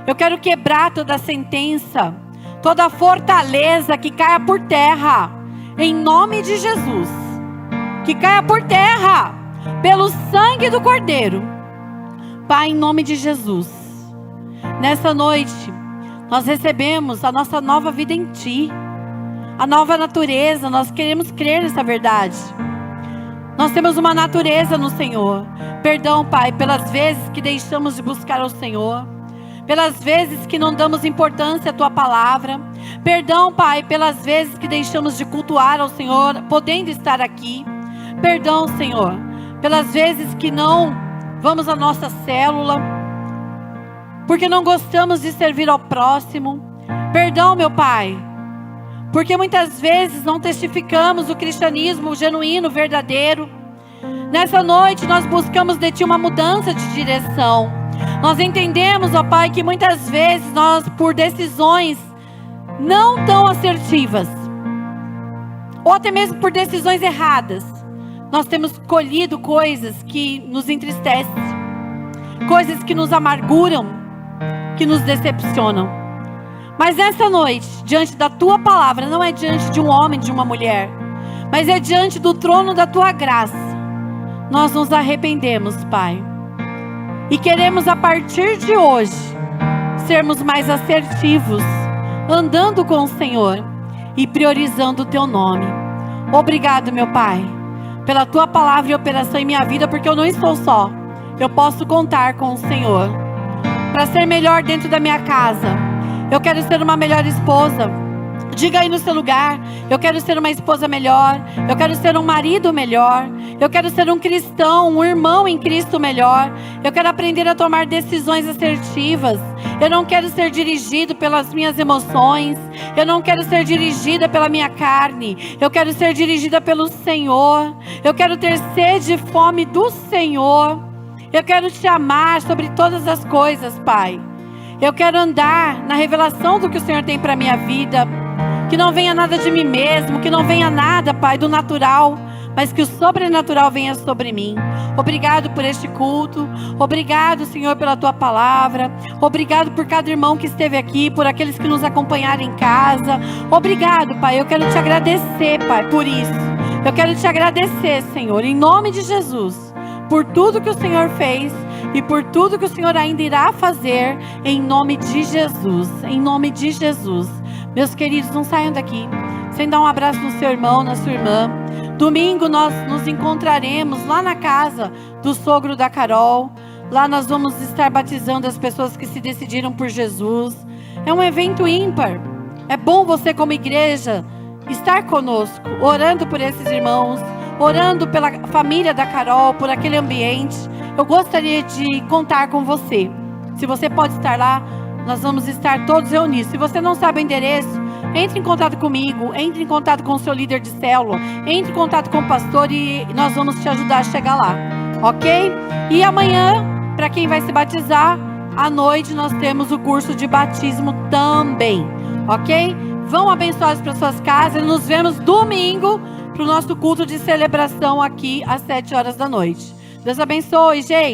Eu quero quebrar toda a sentença, toda a fortaleza que caia por terra, em nome de Jesus. Que caia por terra, pelo sangue do Cordeiro. Pai, em nome de Jesus. Nessa noite, nós recebemos a nossa nova vida em Ti. A nova natureza, nós queremos crer nessa verdade. Nós temos uma natureza no Senhor. Perdão, Pai, pelas vezes que deixamos de buscar ao Senhor. Pelas vezes que não damos importância à Tua palavra. Perdão, Pai, pelas vezes que deixamos de cultuar ao Senhor, podendo estar aqui. Perdão, Senhor, pelas vezes que não vamos à nossa célula. porque não gostamos de servir ao próximo. Perdão, meu Pai, porque muitas vezes não testificamos o cristianismo genuíno, verdadeiro. Nessa noite nós buscamos de Ti uma mudança de direção. Nós entendemos, ó Pai, que muitas vezes nós, por decisões não tão assertivas, ou até mesmo por decisões erradas, nós temos colhido coisas que nos entristecem, coisas que nos amarguram, que nos decepcionam. Mas nessa noite, diante da Tua palavra, não é diante de um homem, de uma mulher, mas é diante do trono da Tua graça, nós nos arrependemos, Pai, e queremos a partir de hoje sermos mais assertivos, andando com o Senhor e priorizando o Teu nome. Obrigado, meu Pai, pela Tua palavra e operação em minha vida, porque eu não estou só, eu posso contar com o Senhor para ser melhor dentro da minha casa. Eu quero ser uma melhor esposa. Diga aí no seu lugar: eu quero ser uma esposa melhor, eu quero ser um marido melhor, eu quero ser um cristão, um irmão em Cristo melhor. Eu quero aprender a tomar decisões assertivas. Eu não quero ser dirigido pelas minhas emoções, eu não quero ser dirigida pela minha carne, eu quero ser dirigida pelo Senhor. Eu quero ter sede e fome do Senhor. Eu quero Te amar sobre todas as coisas, Pai. Eu quero andar na revelação do que o Senhor tem para a minha vida. Que não venha nada de mim mesmo, que não venha nada, Pai, do natural, mas que o sobrenatural venha sobre mim. Obrigado por este culto. Obrigado, Senhor, pela Tua palavra. Obrigado por cada irmão que esteve aqui, por aqueles que nos acompanharam em casa. Obrigado, Pai. Eu quero Te agradecer, Pai, por isso. Eu quero Te agradecer, Senhor, em nome de Jesus, por tudo que o Senhor fez e por tudo que o Senhor ainda irá fazer, em nome de Jesus. Em nome de Jesus. Meus queridos, não saiam daqui sem dar um abraço no seu irmão, na sua irmã. Domingo nós nos encontraremos lá na casa do sogro da Carol. Lá nós vamos estar batizando as pessoas que se decidiram por Jesus. É um evento ímpar. É bom você, como igreja, estar conosco, orando por esses irmãos, orando pela família da Carol, por aquele ambiente. Eu gostaria de contar com você. Se você pode estar lá, nós vamos estar todos reunidos. Se você não sabe o endereço, entre em contato comigo, entre em contato com o seu líder de célula, entre em contato com o pastor e nós vamos te ajudar a chegar lá, ok? E amanhã, para quem vai se batizar, à noite nós temos o curso de batismo também, ok? Vão abençoados para suas casas. Nos vemos domingo para o nosso culto de celebração aqui às 7 horas da noite. Deus abençoe, gente.